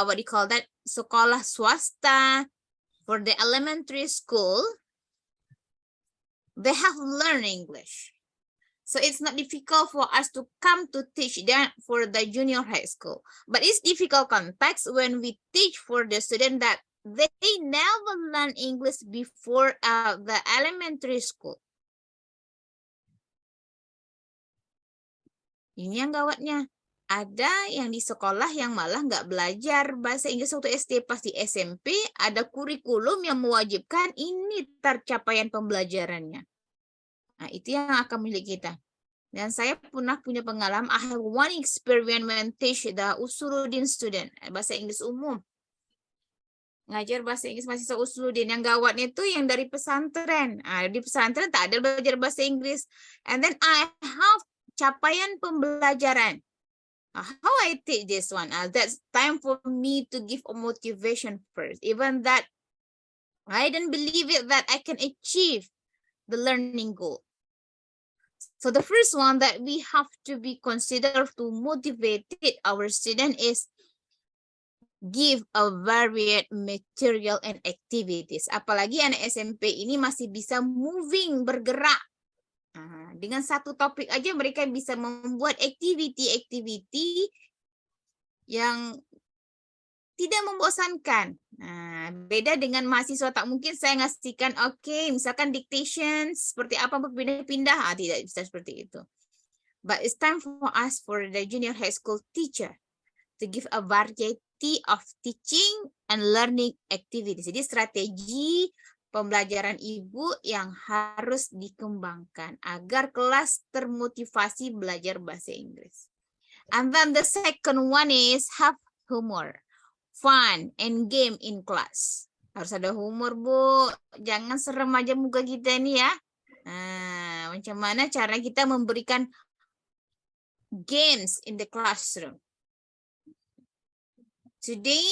what do you call that? Sekolah swasta, for the elementary school, they have learned English. So it's not difficult for us to come to teach them for the junior high school. But it's difficult context when we teach for the student that they never learn English before the elementary school. Ini yang gawatnya. Ada yang di sekolah yang malah nggak belajar bahasa Inggris waktu SD, pas di SMP ada kurikulum yang mewajibkan ini tercapaian pembelajarannya. Nah, itu yang akan milik kita. Dan saya pernah punya pengalaman, I have one experience when teach the Usuluddin student, bahasa Inggris umum. Ngajar bahasa Inggris mahasiswa Usuluddin. Yang gawatnya itu yang dari pesantren. Nah, di pesantren tak ada belajar bahasa Inggris. And then I have capaian pembelajaran. How I take this one? That's time for me to give a motivation first. Even that I don't believe it that I can achieve the learning goal. So the first one that we have to be considered to motivate our student is give a varied material and activities. Apalagi anak SMP ini masih bisa moving, bergerak. Dengan satu topik aja mereka bisa membuat activity yang tidak membosankan. Nah, beda dengan mahasiswa, tak mungkin saya ngasihkan, misalkan dictation, seperti apa berpindah-pindah, tidak bisa seperti itu. But it's time for us, for the junior high school teacher, to give a variety of teaching and learning activities. Jadi strategi pembelajaran ibu yang harus dikembangkan agar kelas termotivasi belajar bahasa Inggris. And then the second one is have humor, fun, and game in class. Harus ada humor, Bu. Jangan serem aja muka kita ini ya. Nah, macam mana cara kita memberikan games in the classroom. Today,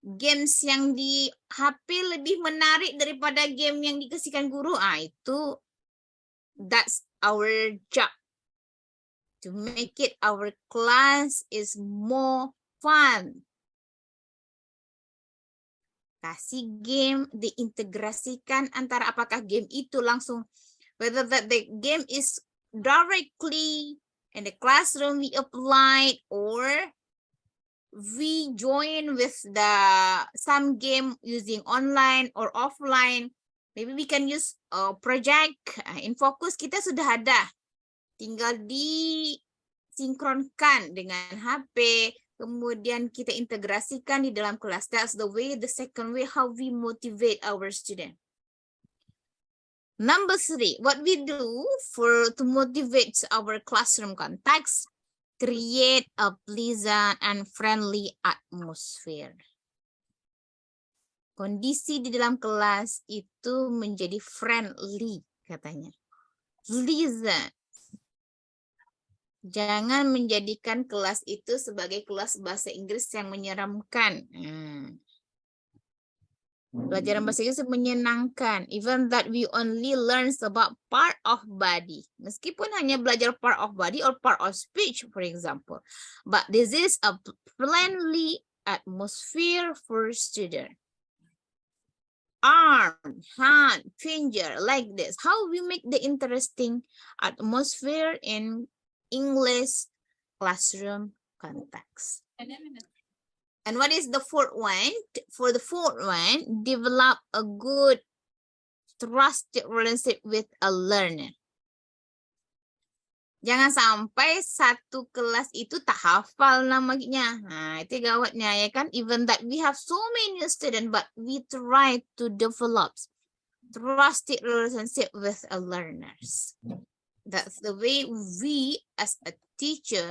games yang di HP lebih menarik daripada game yang dikasihkan guru. Itu that's our job. To make it our class is more fun. Kasih game, diintegrasikan antara apakah game itu langsung, whether that the game is directly in the classroom we applied, or we join with some game using online or offline. Maybe we can use a project. In Focus kita sudah ada tinggal disinkronkan dengan HP, kemudian kita integrasikan di dalam kelas. That's the way, the second way how we motivate our student. Number 3, what we do to motivate our classroom context, create a pleasant and friendly atmosphere. Kondisi di dalam kelas itu menjadi friendly, katanya. Pleasant. Jangan menjadikan kelas itu sebagai kelas bahasa Inggris yang menyeramkan. Pelajaran bahasa Inggris menyenangkan. Even that we only learn about part of body. Meskipun hanya belajar part of body or part of speech, for example. But this is a friendly atmosphere for student. Arm, hand, finger, like this. How we make the interesting atmosphere in English classroom context. And what is the fourth one? For the fourth one, develop a good trusted relationship with a learner. Jangan sampai satu kelas itu tak hafal namanya. Nah, itu gawatnya ya kan. Even that we have so many students, but we try to develop trusted relationship with a learners. That's the way we as a teacher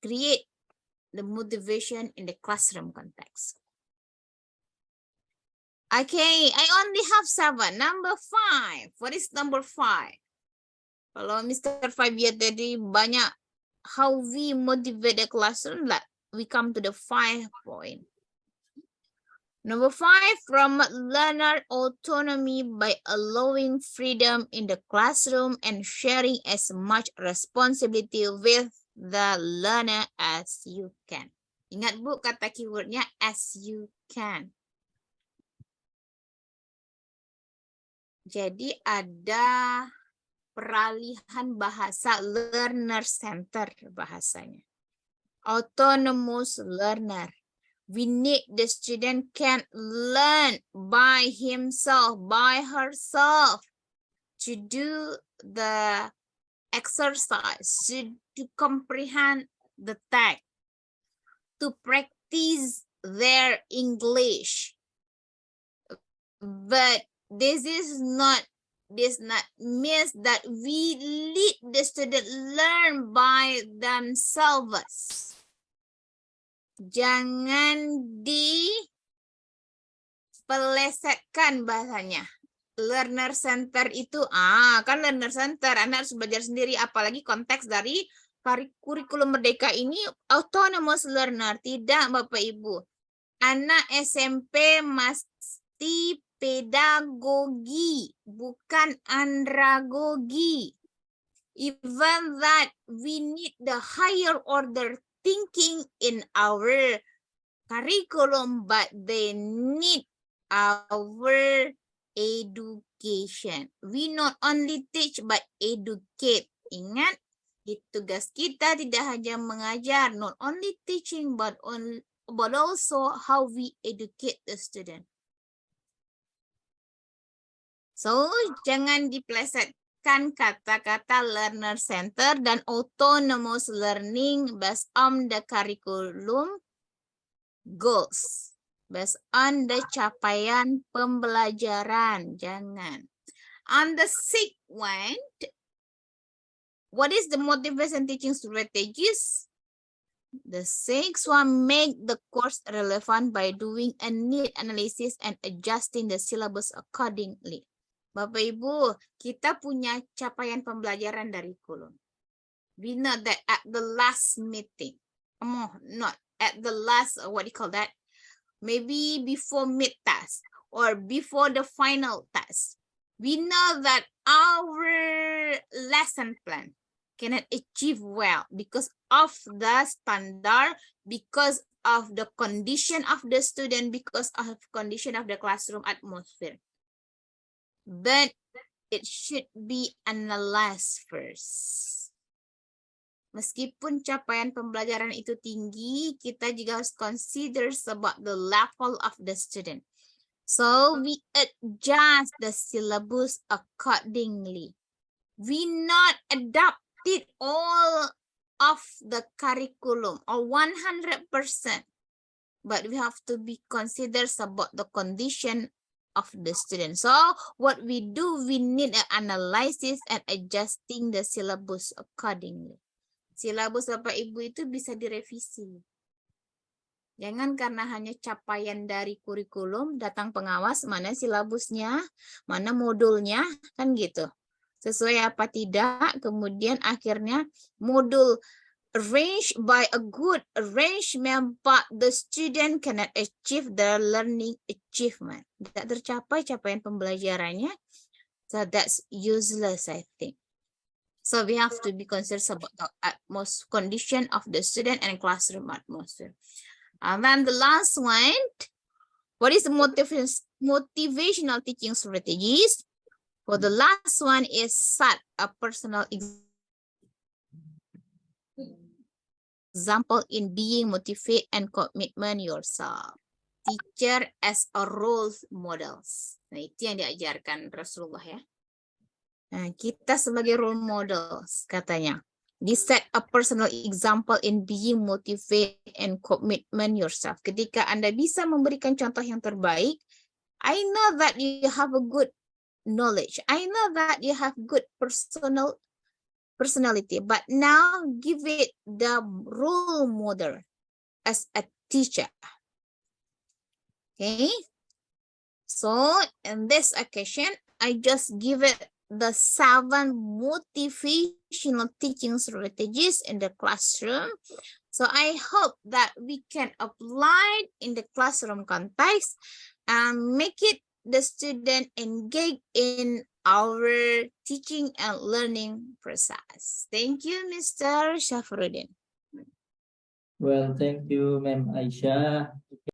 create the motivation in the classroom context. Okay, I only have 7. Number 5. What is number 5? Kalau Mr. Fabio tadi banyak how we motivate the classroom, like we come to the 5 point. Number 5, promote learner autonomy by allowing freedom in the classroom and sharing as much responsibility with the learner as you can. Ingat Bu, kata keywordnya as you can. Jadi ada peralihan bahasa learner center bahasanya. Autonomous learner. We need the student can learn by himself, by herself to do the exercise, to comprehend the text, to practice their English. But this not means that we lead the student learn by themselves. Jangan dipelesetkan bahasanya. Learner center itu, kan learner center, Anda harus belajar sendiri, apalagi konteks dari kurikulum merdeka ini autonomous learner. Tidak Bapak Ibu. Anak SMP mesti pedagogi, bukan andragogi. Even that we need the higher order thinking in our curriculum, but they need our education. We not only teach but educate. Ingat, tugas kita tidak hanya mengajar, not only teaching but also how we educate the student. So, jangan dipelesetkan kata-kata learner center dan autonomous learning based on the curriculum goals. Based on the capaian pembelajaran. Jangan. On the sixth one, what is the motivation teaching strategies? The sixth one, make the course relevant by doing a need analysis and adjusting the syllabus accordingly. Bapak Ibu, kita punya capaian pembelajaran dari kurikulum. We know that at the last meeting, not at the last, what do you call that? Maybe before mid-task or before the final task. We know that our lesson plan cannot achieve well because of the standard, because of the condition of the student, because of condition of the classroom atmosphere. But it should be analyzed first. Meskipun capaian pembelajaran itu tinggi, kita juga harus consider about the level of the student. So we adjust the syllabus accordingly. We not adapted all of the curriculum or 100%, but we have to be considered about the condition of the student. So what we do, we need an analysis and adjusting the syllabus accordingly. Silabus Bapak Ibu itu bisa direvisi. Jangan karena hanya capaian dari kurikulum, datang pengawas, mana silabusnya, mana modulnya, kan gitu. Sesuai apa tidak, kemudian akhirnya modul arranged by a good arrangement, but the student cannot achieve the learning achievement. Tidak tercapai capaian pembelajarannya, so that's useless, I think. So we have to be concerned about the atmosphere, condition of the student and classroom atmosphere. And then the last one, what is the motivational teaching strategies? For the last one is set a personal example in being motivate and commitment yourself. Teacher as a role models. Nah, itu yang diajarkan Rasulullah ya. Nah, kita sebagai role models katanya. This set a personal example in being motivate and commitment yourself. Ketika Anda bisa memberikan contoh yang terbaik, I know that you have a good knowledge. I know that you have good personality, but now give it the role model as a teacher. Okay. So in this occasion, I just give it the 7 motivational teaching strategies in the classroom. So I hope that we can apply it in the classroom context and make it the student engage in our teaching and learning process. Thank you, Mr. Shafruddin. Well, thank you, Ma'am Aisha.